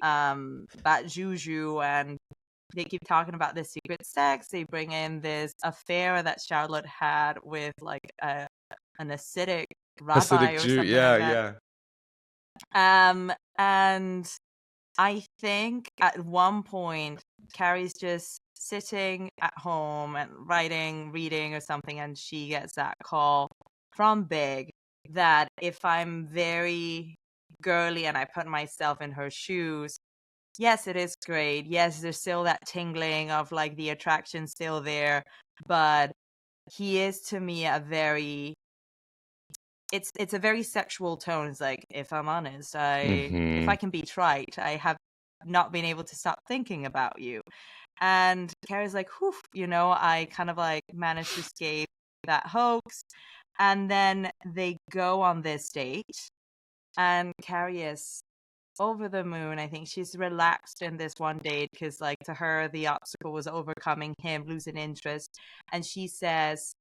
bad juju, and they keep talking about this secret sex. They bring in this affair that Charlotte had with like an acidic rabbi or Jew. something like that. And I think at one point, Carrie's just sitting at home and writing, reading or something, and she gets that call from Big that if I'm very girly and I put myself in her shoes, yes, it is great. Yes, there's still that tingling of like the attraction still there, but he is to me a very it's a very sexual tone. It's like, if I'm honest, if I can be trite, I have not been able to stop thinking about you. And Carrie's like, whew, I kind of like managed to escape that hoax. And then they go on this date, and Carrie is over the moon. I think she's relaxed in this one date because, like, to her, the obstacle was overcoming him losing interest. And she says,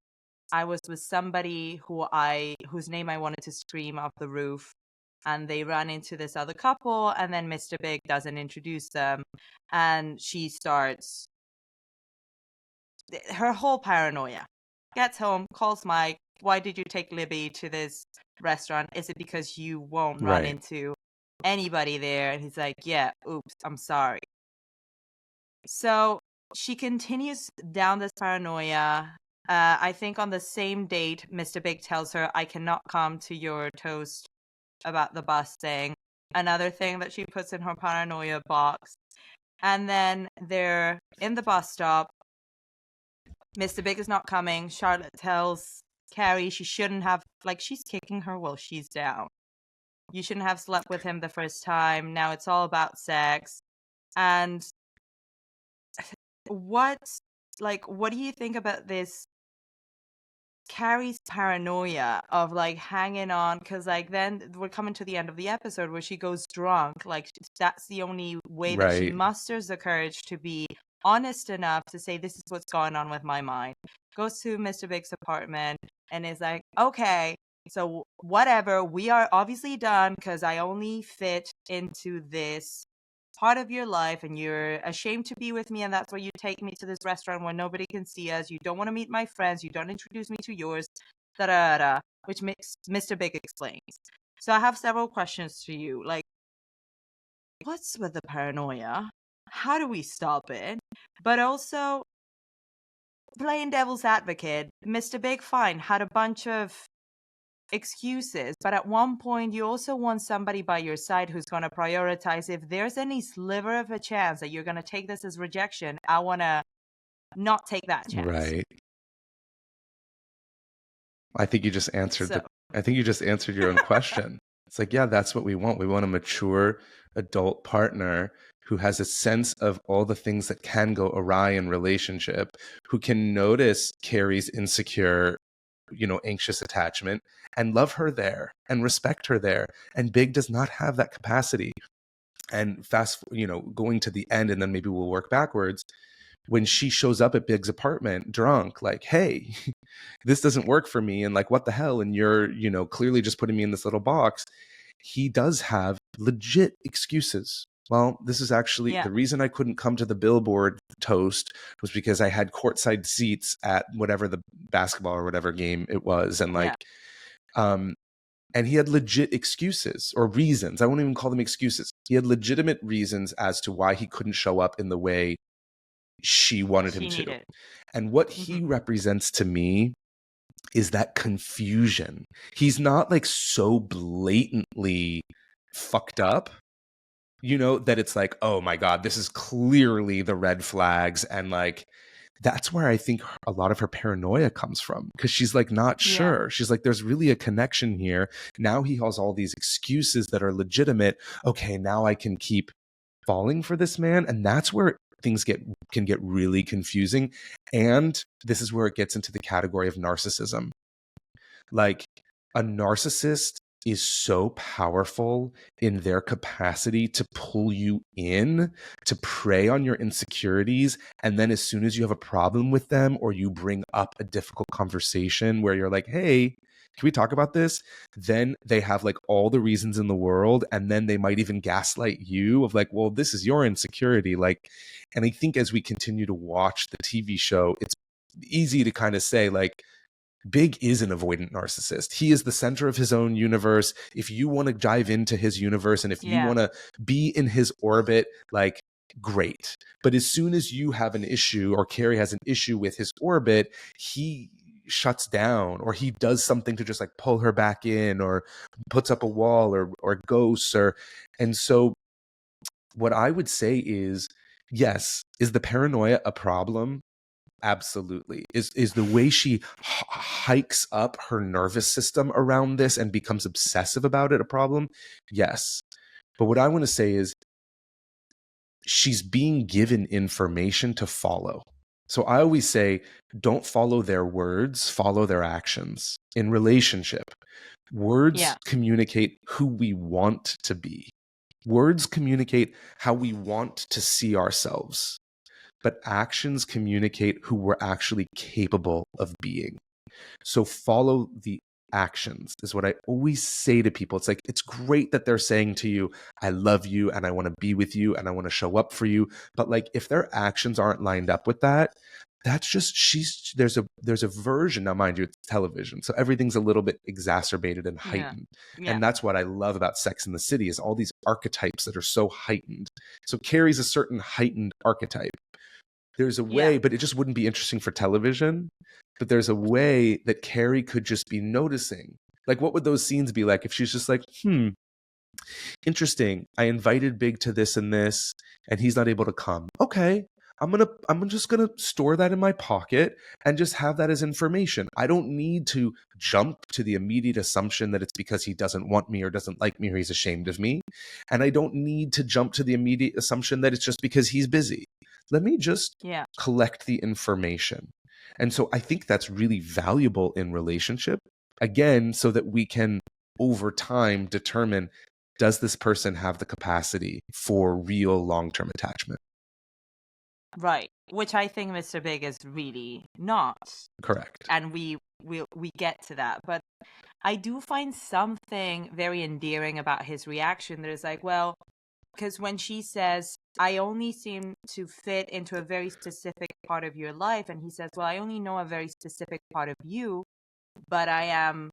I was with somebody whose name I wanted to scream off the roof, and they run into this other couple, and then Mr. Big doesn't introduce them, and she starts her whole paranoia. Gets home, calls Mike. Why did you take Libby to this restaurant? Is it because you won't run Right. into anybody there? And he's like, yeah, oops, I'm sorry. So she continues down this paranoia. I think on the same date, Mr. Big tells her, I cannot come to your toast about the bus thing. Another thing that she puts in her paranoia box. And then they're in the bus stop. Mr. Big is not coming. Charlotte tells Carrie she shouldn't have, like, she's kicking her while she's down. You shouldn't have slept with him the first time. Now it's all about sex. And what do you think about this Carrie's paranoia of like hanging on? Because like then we're coming to the end of the episode where she goes drunk. Like that's the only way that she Right. musters the courage to be honest enough to say, this is what's going on with my mind. Goes to Mr. Big's apartment and is like, okay, so whatever, we are obviously done because I only fit into this part of your life and you're ashamed to be with me, and that's why you take me to this restaurant where nobody can see us. You don't want to meet my friends, you don't introduce me to yours, da da da, which makes Mr. Big explains. So I have several questions to you. Like, what's with the paranoia? How do we stop it? But also, playing devil's advocate, Mr. Big fine had a bunch of excuses, but at one point you also want somebody by your side who's going to prioritize. If there's any sliver of a chance that you're going to take this as rejection, I want to not take that chance. Right. I think you just answered I think you just answered your own question. It's like, yeah, that's what we want. We want a mature adult partner who has a sense of all the things that can go awry in relationship, who can notice Carrie's insecure, anxious attachment and love her there and respect her there. And Big does not have that capacity. And going to the end, and then maybe we'll work backwards. When she shows up at Big's apartment drunk, like, hey, this doesn't work for me. And like, what the hell? And you're, clearly just putting me in this little box. He does have legit excuses. Well, this is actually the reason I couldn't come to the Billboard toast was because I had courtside seats at whatever the basketball or whatever game it was. And like, and he had legit excuses or reasons. I won't even call them excuses. He had legitimate reasons as to why he couldn't show up in the way she wanted him to. And what he represents to me is that confusion. He's not like so blatantly fucked up, that it's like, oh my God, this is clearly the red flags. And like, that's where I think a lot of her paranoia comes from, because she's like not sure. She's like, there's really a connection here. Now he has all these excuses that are legitimate. Okay, now I can keep falling for this man. And that's where things can get really confusing. And this is where it gets into the category of narcissism. Like, a narcissist is so powerful in their capacity to pull you in, to prey on your insecurities. And then as soon as you have a problem with them, or you bring up a difficult conversation where you're like, hey, can we talk about this? Then they have like all the reasons in the world. And then they might even gaslight you of like, well, this is your insecurity. Like, and I think as we continue to watch the TV show, it's easy to kind of say like, Big is an avoidant narcissist. He is the center of his own universe. If you want to dive into his universe and if you want to be in his orbit, like, great. But as soon as you have an issue or Carrie has an issue with his orbit, he shuts down or he does something to just like pull her back in or puts up a wall or ghosts and so what I would say is, yes, is the paranoia a problem? Absolutely. Is the way she hikes up her nervous system around this and becomes obsessive about it a problem? Yes. But what I want to say is she's being given information to follow. So I always say, don't follow their words, follow their actions. In relationship, words communicate who we want to be. Words communicate how we want to see ourselves, but actions communicate who we're actually capable of being. So follow the actions is what I always say to people. It's like, it's great that they're saying to you, I love you and I want to be with you and I want to show up for you. But like, if their actions aren't lined up with that, that's just, there's a version. Now, mind you, it's television, so everything's a little bit exacerbated and heightened. And that's what I love about Sex and the City is all these archetypes that are so heightened. So Carrie's a certain heightened archetype. There's a way, but it just wouldn't be interesting for television. But there's a way that Carrie could just be noticing. Like, what would those scenes be like if she's just like, interesting. I invited Big to this and this, and he's not able to come. Okay. I'm just gonna store that in my pocket and just have that as information. I don't need to jump to the immediate assumption that it's because he doesn't want me or doesn't like me or he's ashamed of me. And I don't need to jump to the immediate assumption that it's just because he's busy. Let me just collect the information. And so I think that's really valuable in relationship, again, so that we can over time determine, does this person have the capacity for real long-term attachment? Right. Which I think Mr. Big is really not. Correct. And we get to that. But I do find something very endearing about his reaction. There's like, well, because when she says, I only seem to fit into a very specific part of your life. And he says, well, I only know a very specific part of you, but I am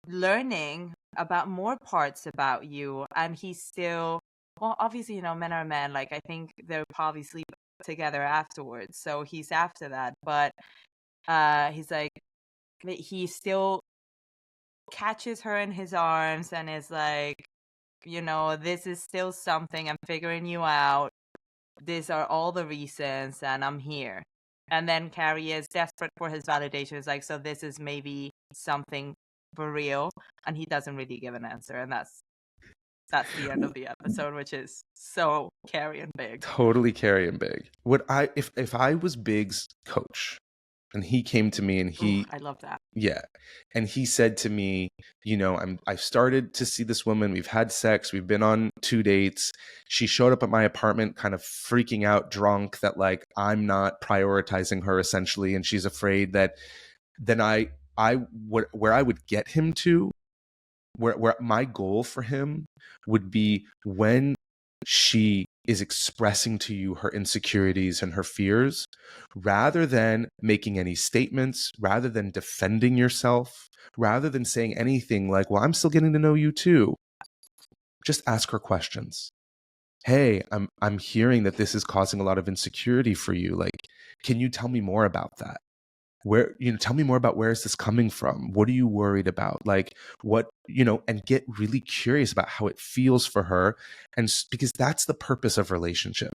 learning about more parts about you. And he's still, well, obviously, men are men. Like, I think they'll probably sleep together afterwards. So he's after that. But he's like, he still catches her in his arms and is like, this is still something. I'm figuring you out. These are all the reasons, and I'm here. And then Carrie is desperate for his validation. It's like, so this is maybe something for real, and he doesn't really give an answer, and that's the end of the episode, which is so Carrie and Big. Totally Carrie and Big. If I was Big's coach, and he came to me and I love that. Yeah. And he said to me, I've started to see this woman. We've had sex. We've been on 2 dates. She showed up at my apartment kind of freaking out, drunk, that like I'm not prioritizing her essentially. And she's afraid that then where I would get him to, where my goal for him would be when she is expressing to you her insecurities and her fears, rather than making any statements, rather than defending yourself, rather than saying anything like, well, I'm still getting to know you too. Just ask her questions. Hey, I'm hearing that this is causing a lot of insecurity for you. Like, can you tell me more about that? Tell me more about where is this coming from? What are you worried about? Like what, and get really curious about how it feels for her. And because that's the purpose of relationship.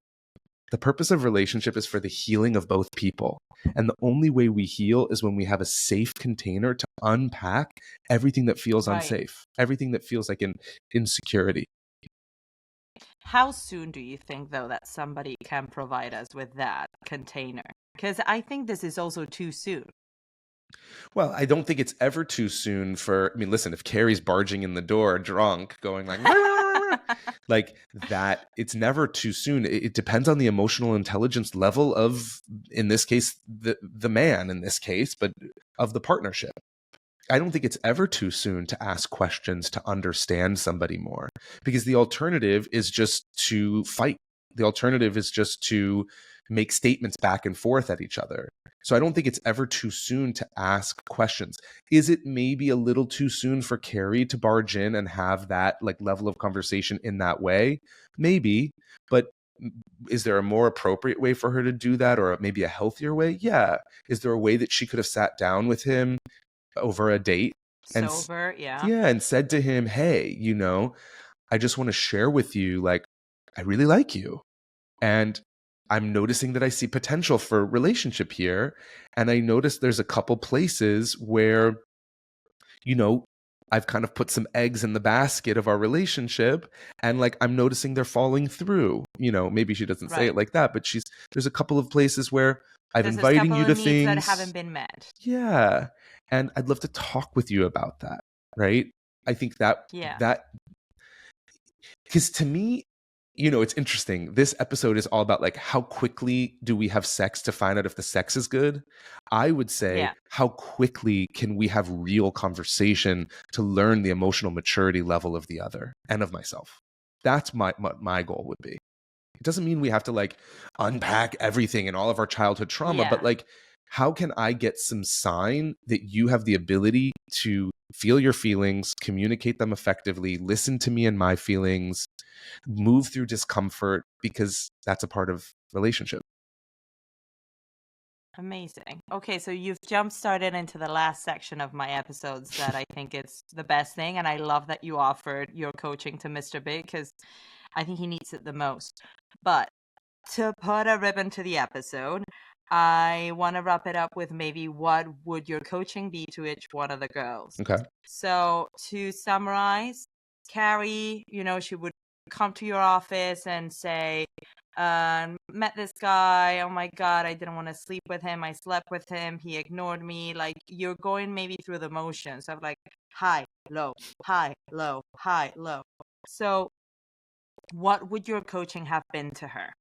The purpose of relationship is for the healing of both people. And the only way we heal is when we have a safe container to unpack everything that feels unsafe, everything that feels like an insecurity. How soon do you think, though, that somebody can provide us with that container? Because I think this is also too soon. Well, I don't think it's ever too soon listen, if Carrie's barging in the door drunk, going like, like that, it's never too soon. It depends on the emotional intelligence level of, in this case, the man in this case, but of the partnership. I don't think it's ever too soon to ask questions to understand somebody more, because the alternative is just to fight. The alternative is just to make statements back and forth at each other. So I don't think it's ever too soon to ask questions. Is it maybe a little too soon for Carrie to barge in and have that like level of conversation in that way? Maybe, but is there a more appropriate way for her to do that, or maybe a healthier way? Yeah. Is there a way that she could have sat down with him over a date and Sober, and said to him, hey, you know, I just want to share with you, like, I really like you. And I'm noticing that I see potential for relationship here. And I noticed there's a couple places where, you know, I've kind of put some eggs in the basket of our relationship, and like I'm noticing they're falling through. You know, maybe she doesn't say it like that, but there's a couple of places where I've invited you to things that haven't been met. Yeah. And I'd love to talk with you about that, right? I think that because to me, you know, it's interesting. This episode is all about like how quickly do we have sex to find out if the sex is good? I would say how quickly can we have real conversation to learn the emotional maturity level of the other and of myself. That's my goal would be. It doesn't mean we have to like unpack everything and all of our childhood trauma, but like how can I get some sign that you have the ability to feel your feelings, communicate them effectively, listen to me and my feelings, move through discomfort, because that's a part of relationship. Amazing. Okay, so you've jump started into the last section of my episodes that I think it's the best thing. And I love that you offered your coaching to Mr. Big because I think he needs it the most. But to put a ribbon to the episode, I want to wrap it up with maybe what would your coaching be to each one of the girls? Okay. So to summarize, Carrie, you know, she would come to your office and say, met this guy. Oh my God, I didn't want to sleep with him. I slept with him. He ignored me. Like you're going maybe through the motions of like high, low, high, low, high, low. So what would your coaching have been to her?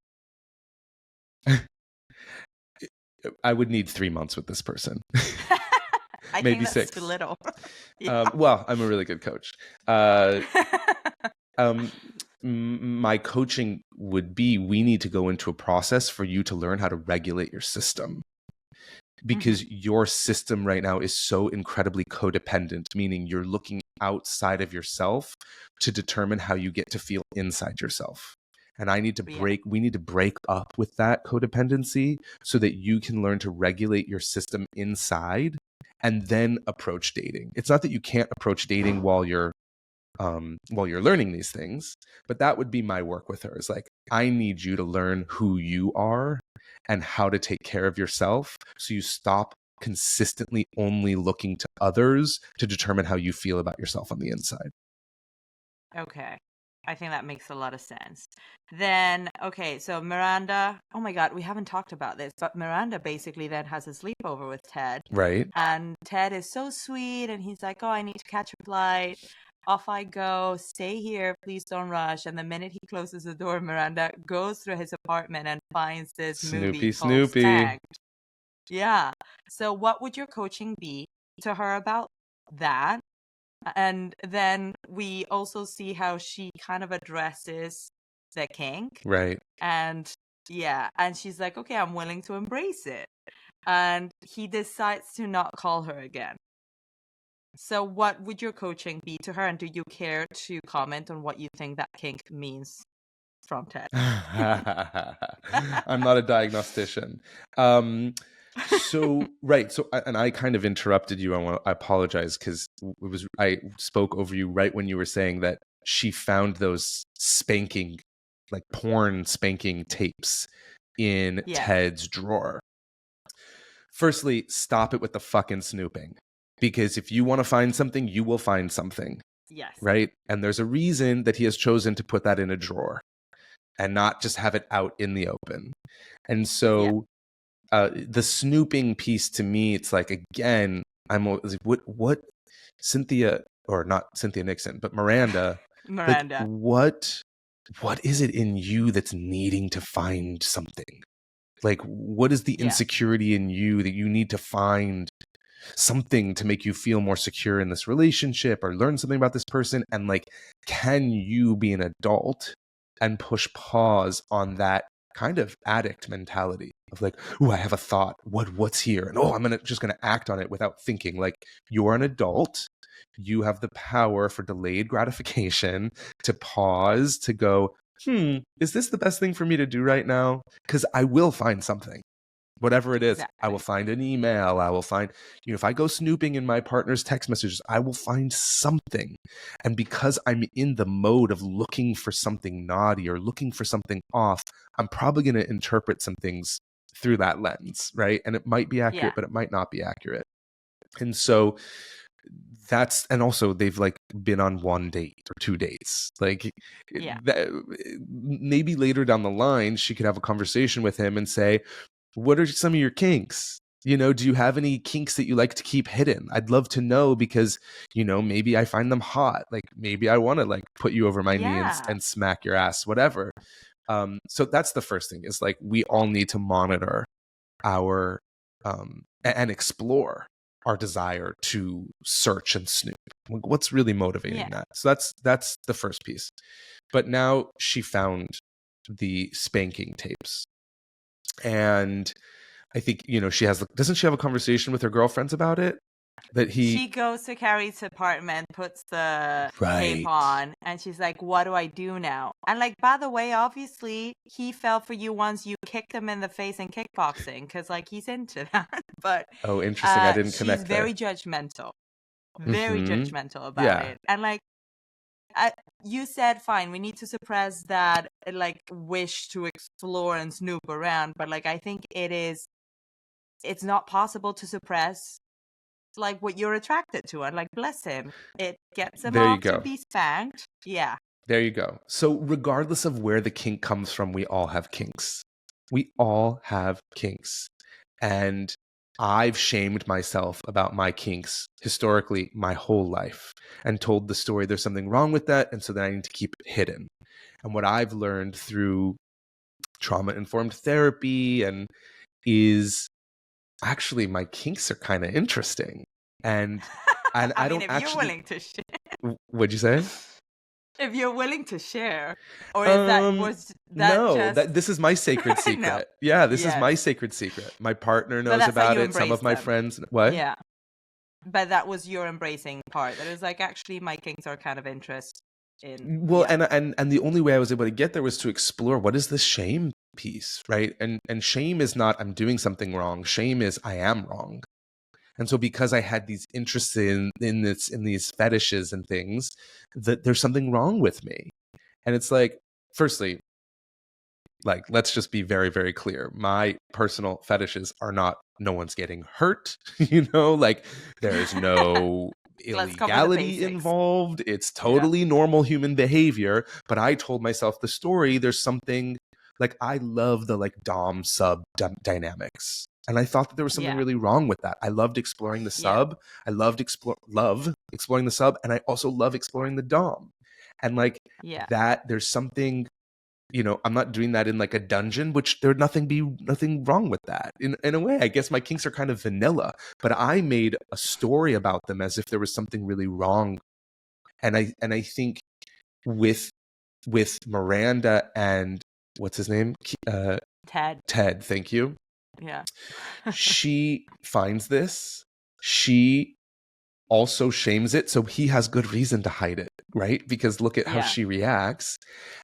I would need 3 months with this person. I maybe think that's 6. Too little. Well, I'm a really good coach. My coaching would be, we need to go into a process for you to learn how to regulate your system, because your system right now is so incredibly codependent, meaning you're looking outside of yourself to determine how you get to feel inside yourself. And we need to break up with that codependency so that you can learn to regulate your system inside and then approach dating. It's not that you can't approach dating while you're learning these things, but that would be my work with her. Is like, I need you to learn who you are and how to take care of yourself, so you stop consistently only looking to others to determine how you feel about yourself on the inside. Okay. I think that makes a lot of sense. Then, okay, so Miranda, oh my God, we haven't talked about this, but Miranda basically then has a sleepover with Ted. Right. And Ted is so sweet, and he's like, oh, I need to catch a flight. Off I go. Stay here. Please don't rush. And the minute he closes the door, Miranda goes through his apartment and finds this movie called Stacked. Yeah. So what would your coaching be to her about that? And then we also see how she kind of addresses the kink. Right. And and she's like, okay, I'm willing to embrace it. And he decides to not call her again. So what would your coaching be to her? And do you care to comment on what you think that kink means from Ted? I'm not a diagnostician. So and I kind of interrupted you. I apologize, because I spoke over you right when you were saying that she found those spanking, like porn spanking tapes in Ted's drawer. Firstly, stop it with the fucking snooping, because if you want to find something, you will find something. Yes. Right? And there's a reason that he has chosen to put that in a drawer and not just have it out in the open. And so the snooping piece, to me, it's like, again, I'm like, what Cynthia, or not Cynthia Nixon, but Miranda, like, what is it in you that's needing to find something? Like, what is the insecurity in you that you need to find something to make you feel more secure in this relationship, or learn something about this person? And like, can you be an adult and push pause on that kind of addict mentality of like, oh, I have a thought. What's here? And oh, I'm just gonna act on it without thinking. Like, you're an adult. You have the power for delayed gratification, to pause, to go, is this the best thing for me to do right now? Because I will find something. Whatever it is, I will find an email. I will find, if I go snooping in my partner's text messages, I will find something. And because I'm in the mode of looking for something naughty or looking for something off, I'm probably going to interpret some things through that lens, right? And it might be accurate, but it might not be accurate. And so and also they've like been on one date or two dates. Like, maybe later down the line, she could have a conversation with him and say, what are some of your kinks? Do you have any kinks that you like to keep hidden? I'd love to know, because, maybe I find them hot. Like, maybe I want to like put you over my knee and smack your ass, whatever. So that's the first thing, is like, we all need to monitor our and explore our desire to search and snoop. What's really motivating that? So that's the first piece. But now she found the spanking tapes. And I think, doesn't she have a conversation with her girlfriends about it? She goes to Carrie's apartment, puts the tape on, and she's like, what do I do now? And like, by the way, obviously, he fell for you once you kicked him in the face in kickboxing, because like, he's into that. But oh, interesting. I didn't connect. She's very judgmental. Very judgmental about it. And like, you said, fine, we need to suppress that like wish to explore and snoop around, but like, I think it's not possible to suppress like what you're attracted to. And like, bless him, it gets him off to be spanked. Yeah, there you go. So regardless of where the kink comes from, we all have kinks. And I've shamed myself about my kinks historically my whole life, and told the story there's something wrong with that, and so then I need to keep it hidden. And what I've learned through trauma-informed therapy is actually my kinks are kind of interesting. And I don't if actually... you're willing to share. What'd you say? If you're willing to share, or is this is my sacred secret. No. Yeah, this is my sacred secret. My partner knows about it. Some of my friends. What? Yeah, but that was your embracing part. That is like, actually, my kinks are kind of interesting. And the only way I was able to get there was to explore, what is this shame piece, right? And shame is not I'm doing something wrong. Shame is I am wrong. And so because I had these interests in these fetishes and things, that there's something wrong with me. And it's like, firstly, like, let's just be very, very clear. My personal fetishes are not, no one's getting hurt, like, there's no illegality involved. It's totally normal human behavior. But I told myself the story, there's something, like, I love the like dom sub dynamics. And I thought that there was something really wrong with that. I loved exploring the sub. I loved exploring the sub. And I also love exploring the dom. And like that, there's something, I'm not doing that in like a dungeon, which there'd nothing wrong with that. In a way, I guess my kinks are kind of vanilla, but I made a story about them as if there was something really wrong. And I think with Miranda and what's his name? Ted, thank you. Yeah. She finds this. She also shames it. So he has good reason to hide it, right? Because look at how she reacts.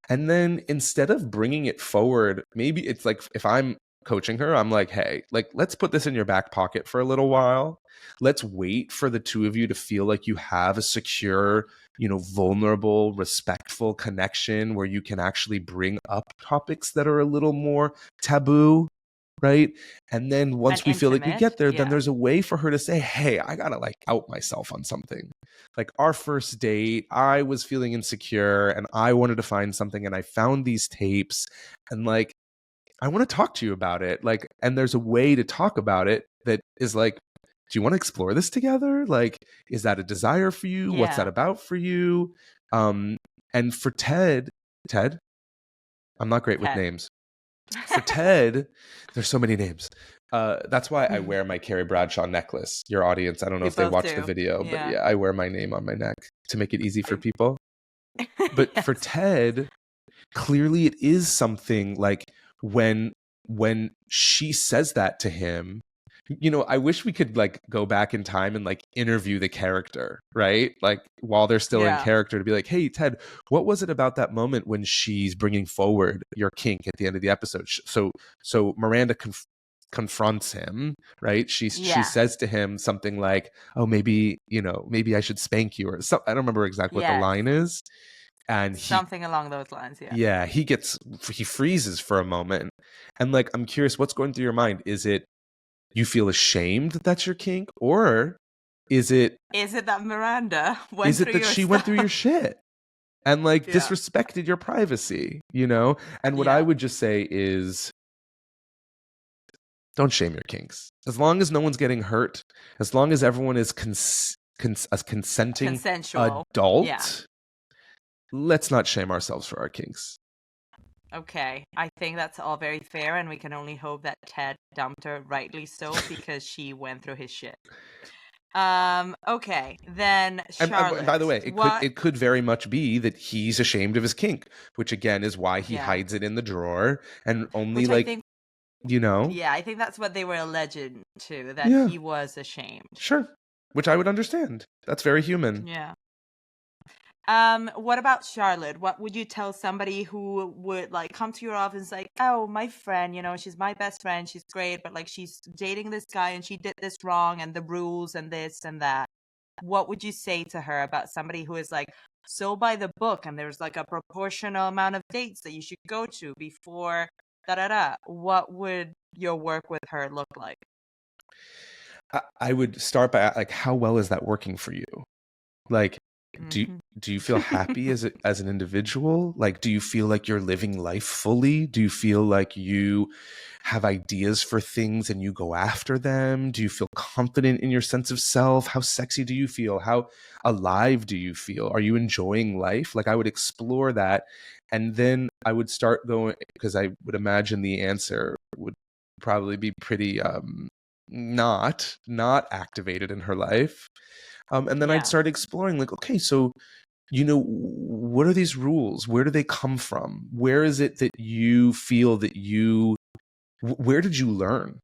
And then instead of bringing it forward, maybe it's like, if I'm coaching her, I'm like, hey, like, let's put this in your back pocket for a little while. Let's wait for the two of you to feel like you have a secure, vulnerable, respectful connection where you can actually bring up topics that are a little more taboo. Right. And then once we feel like we get there, then there's a way for her to say, hey, I got to like out myself on something. Like our first date, I was feeling insecure and I wanted to find something, and I found these tapes, and like, I want to talk to you about it. Like, and there's a way to talk about it that is like, do you want to explore this together? Like, is that a desire for you? What's that about for you? And for Ted, I'm not great with names. For Ted, there's so many names. That's why I wear my Carrie Bradshaw necklace. Your audience, I don't know if they watched the video, but I wear my name on my neck to make it easy for people. But for Ted, clearly it is something like when she says that to him, you know, I wish we could like go back in time and like interview the character, right? Like while they're still in Yeah. character, to be like, hey, Ted, what was it about that moment when she's bringing forward your kink at the end of the episode? So Miranda confronts him, right? She says to him something like, oh, maybe, you know, maybe I should spank you, or something. I don't remember exactly what the line is. And something along those lines. he freezes for a moment. And like, I'm curious, what's going through your mind? Is it you feel ashamed that that's your kink, or is it that Miranda went through she went through your shit and like disrespected your privacy, you know? And what I would just say is, don't shame your kinks. As long as no one's getting hurt, as long as everyone is a consenting adult, let's not shame ourselves for our kinks. Okay, I think that's all very fair, and we can only hope that Ted dumped her, rightly so, because she went through his shit. Okay, then Charlotte. And by the way, it could very much be that he's ashamed of his kink, which again is why he hides it in the drawer and only you know. Yeah, I think that's what they were alleging too, that he was ashamed. Sure, which I would understand. That's very human. Yeah. What about Charlotte? What would you tell somebody who would like come to your office like, oh, my friend, you know, she's my best friend, she's great, but like she's dating this guy and she did this wrong and the rules and this and that. What would you say to her about somebody who is like so by the book and there's like a proportional amount of dates that you should go to before What would your work with her look like? I would start by like, how well is that working for you? Like, do you feel happy as an individual? Like, do you feel like you're living life fully? Do you feel like you have ideas for things and you go after them? Do you feel confident in your sense of self? How sexy do you feel? How alive do you feel? Are you enjoying life? Like, I would explore that. And then I would start going, because I would imagine the answer would probably be pretty not activated in her life. And then I'd start exploring like, okay, so, you know, what are these rules? Where do they come from? Where is it that you feel that where did you learn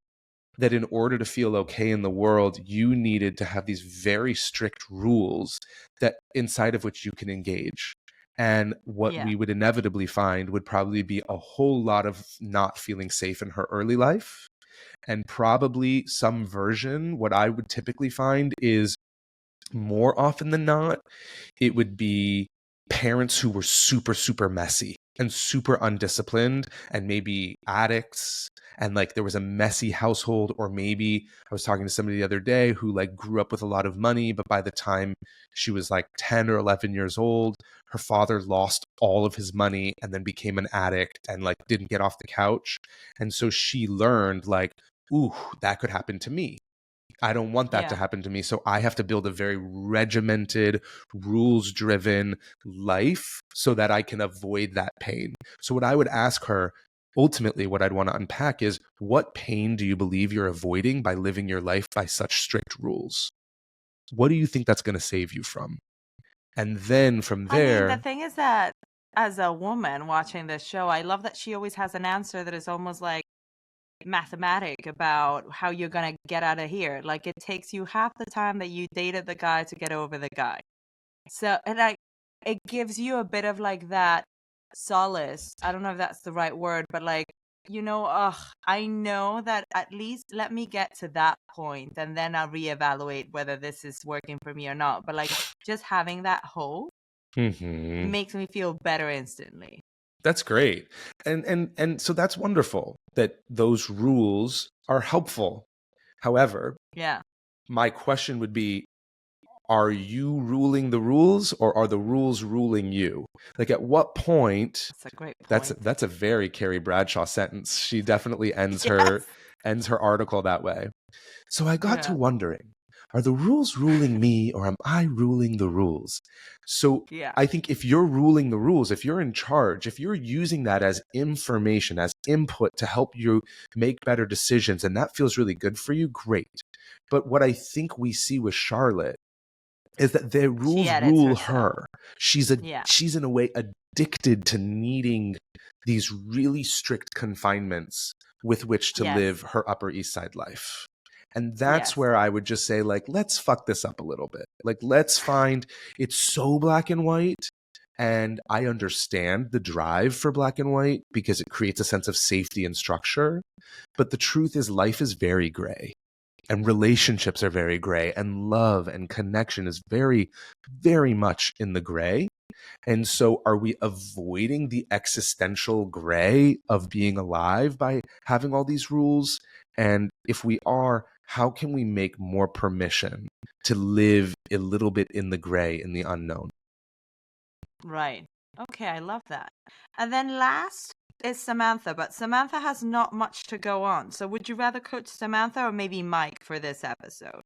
that in order to feel okay in the world, you needed to have these very strict rules that inside of which you can engage? And what we would inevitably find would probably be a whole lot of not feeling safe in her early life. And probably some version, what I would typically find is, more often than not, it would be parents who were super, super messy and super undisciplined and maybe addicts. And like there was a messy household, or maybe I was talking to somebody the other day who like grew up with a lot of money, but by the time she was like 10 or 11 years old, her father lost all of his money and then became an addict and like didn't get off the couch. And so she learned like, ooh, that could happen to me. I don't want that to happen to me. So I have to build a very regimented, rules-driven life so that I can avoid that pain. So what I would ask her, ultimately what I'd want to unpack is, what pain do you believe you're avoiding by living your life by such strict rules? What do you think that's going to save you from? And then from there... I mean, the thing is that as a woman watching this show, I love that she always has an answer that is almost like mathematic about how you're gonna get out of here. Like it takes you half the time that you dated the guy to get over the guy. So and it gives you a bit of like that solace. I don't know if that's the right word, but like, you know, I know that at least let me get to that point and then I'll reevaluate whether this is working for me or not. But like just having that hope makes me feel better instantly. That's great. And so that's wonderful that those rules are helpful. However, my question would be, are you ruling the rules or are the rules ruling you? Like at what point? That's a great point. That's a very Carrie Bradshaw sentence. She definitely ends her article that way. So I got to wondering, are the rules ruling me or am I ruling the rules? So I think if you're ruling the rules, if you're in charge, if you're using that as information, as input to help you make better decisions, and that feels really good for you, great. But what I think we see with Charlotte is that the She rules edits rule herself. her. Yeah. She's in a way addicted to needing these really strict confinements with which to Yes. live her Upper East Side life. And that's Yes. where I would just say, like, let's fuck this up a little bit. Like, let's find, it's so black and white. And I understand the drive for black and white because it creates a sense of safety and structure. But the truth is, life is very gray. And relationships are very gray. And love and connection is very, very much in the gray. And so are we avoiding the existential gray of being alive by having all these rules? And if we are, how can we make more permission to live a little bit in the gray, in the unknown? Right. Okay, I love that. And then last is Samantha, but Samantha has not much to go on. So would you rather coach Samantha or maybe Mike for this episode?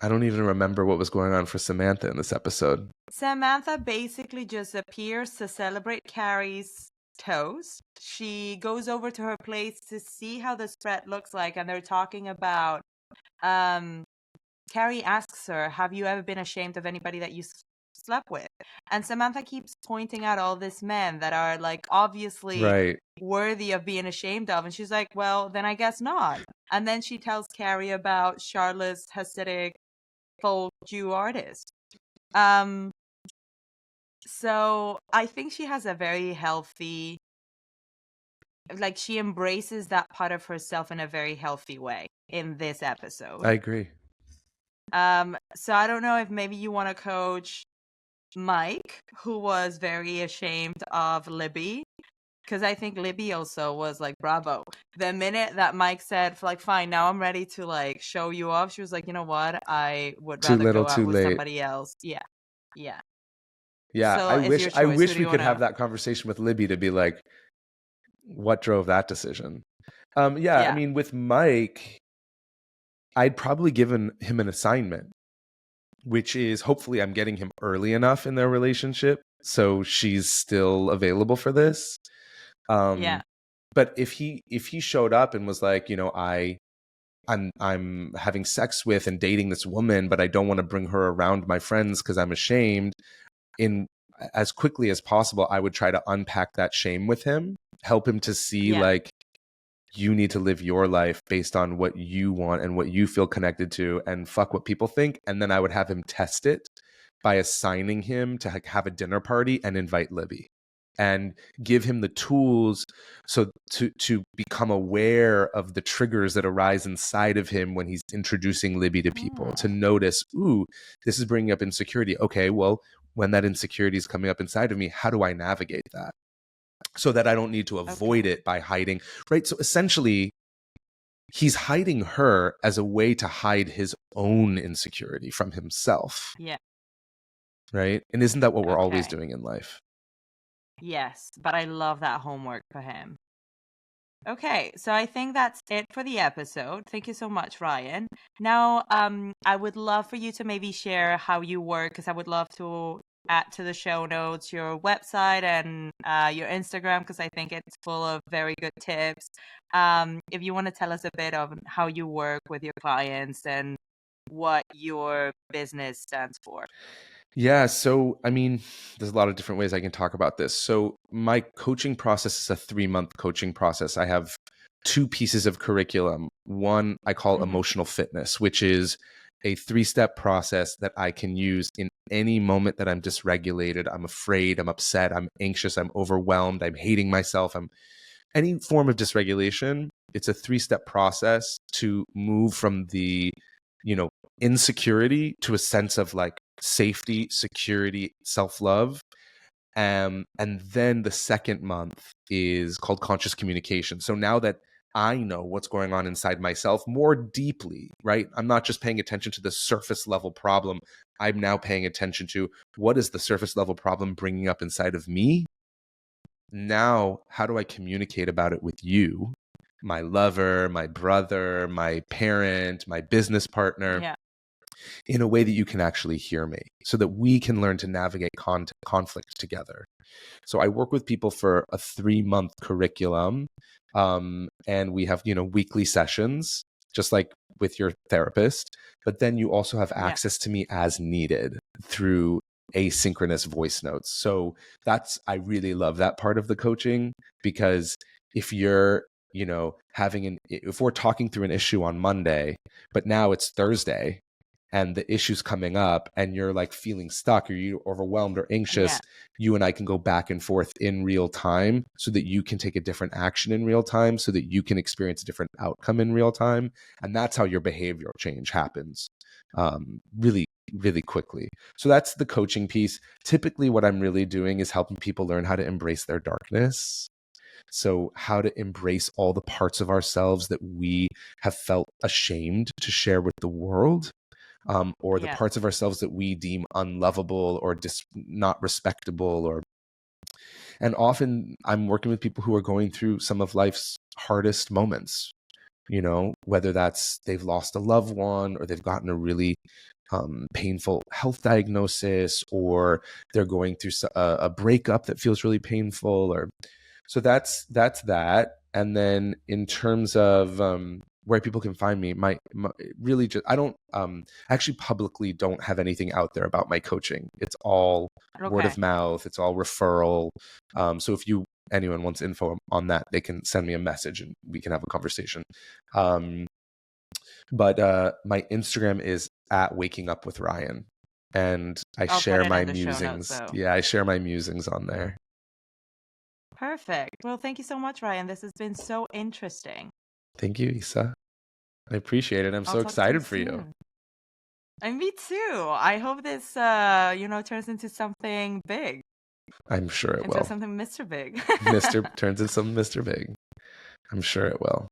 I don't even remember what was going on for Samantha in this episode. Samantha basically just appears to celebrate Carrie's toast. She goes over to her place to see how the spread looks like, and they're talking about Carrie asks her, have you ever been ashamed of anybody that you slept with? And Samantha keeps pointing out all these men that are like obviously Right. worthy of being ashamed of. And she's like, well, then I guess not. And then she tells Carrie about Charlotte's Hasidic folk Jew artist. So I think she has a very healthy, like she embraces that part of herself in a very healthy way in this episode. I agree. So I don't know if maybe you want to coach Mike, who was very ashamed of Libby, because I think Libby also was like, bravo. The minute that Mike said, like, fine, now I'm ready to like show you off, she was like, you know what? I would Too rather little, go out too with late. somebody else. Yeah. Yeah. Yeah, So I it's your wish I choice. Who wish do we you could want have to? that conversation with Libby to be like, what drove that decision? Yeah, I Yeah. mean, with Mike, I'd probably given him an assignment, which is hopefully I'm getting him early enough in their relationship so she's still available for this. Yeah. But if he showed up and was like, you know, I'm having sex with and dating this woman, but I don't want to bring her around my friends because I'm ashamed, in as quickly as possible, I would try to unpack that shame with him, help him to see Yeah. like, you need to live your life based on what you want and what you feel connected to, and fuck what people think. And then I would have him test it by assigning him to have a dinner party and invite Libby and give him the tools so to become aware of the triggers that arise inside of him when he's introducing Libby to people, to notice, ooh, this is bringing up insecurity. Okay, well, when that insecurity is coming up inside of me, how do I navigate that? So that I don't need to avoid it by hiding, right? So essentially, he's hiding her as a way to hide his own insecurity from himself. Yeah. Right? And isn't that what we're always Okay. doing in life? Yes, but I love that homework for him. Okay, so I think that's it for the episode. Thank you so much, Ryan. Now, I would love for you to maybe share how you work, because I would love to add to the show notes your website and your Instagram, because I think it's full of very good tips. If you want to tell us a bit of how you work with your clients and what your business stands for. Yeah. So, I mean, there's a lot of different ways I can talk about this. So, my coaching process is a 3-month coaching process. I have 2 pieces of curriculum. One I call emotional fitness, which is a 3-step process that I can use in any moment that I'm dysregulated, I'm afraid, I'm upset, I'm anxious, I'm overwhelmed, I'm hating myself, I'm any form of dysregulation. It's a 3-step process to move from the, you know, insecurity to a sense of like safety, security, self-love. And then the second month is called conscious communication. So now that I know what's going on inside myself more deeply, right? I'm not just paying attention to the surface level problem. I'm now paying attention to what is the surface level problem bringing up inside of me. Now, how do I communicate about it with you, my lover, my brother, my parent, my business partner, in a way that you can actually hear me, so that we can learn to navigate conflict together. So I work with people for a 3-month curriculum, and we have, weekly sessions. just like with your therapist. But then you also have Yeah. access to me as needed through asynchronous voice notes. So I really love that part of the coaching, because if you're, if we're talking through an issue on Monday, but now it's Thursday and the issue's coming up and you're like feeling stuck or you're overwhelmed or anxious, Yeah. you and I can go back and forth in real time so that you can take a different action in real time, so that you can experience a different outcome in real time. And that's how your behavioral change happens really, really quickly. So that's the coaching piece. Typically, what I'm really doing is helping people learn how to embrace their darkness. So how to embrace all the parts of ourselves that we have felt ashamed to share with the world. Or the Yeah. parts of ourselves that we deem unlovable or not respectable, and often I'm working with people who are going through some of life's hardest moments, whether that's they've lost a loved one or they've gotten a really painful health diagnosis, or they're going through a breakup that feels really painful, so that's that. And then in terms of where people can find me, my really just I don't actually publicly don't have anything out there about my coaching. It's all word Okay. of mouth. It's all referral. So if anyone wants info on that, they can send me a message and we can have a conversation. But my Instagram is at Waking Up with Ryan, and I I'll put share it my in the show notes, musings. so. Yeah, I share my musings on there. Perfect. Well, thank you so much, Ryan. This has been so interesting. Thank you, Isa. I appreciate it. I'm I'll so talk to you excited for you. soon. And me too. I hope this, turns into something big. I'm sure it Into will. something Mr. Big. Mr. turns into some Mr. Big. I'm sure it will.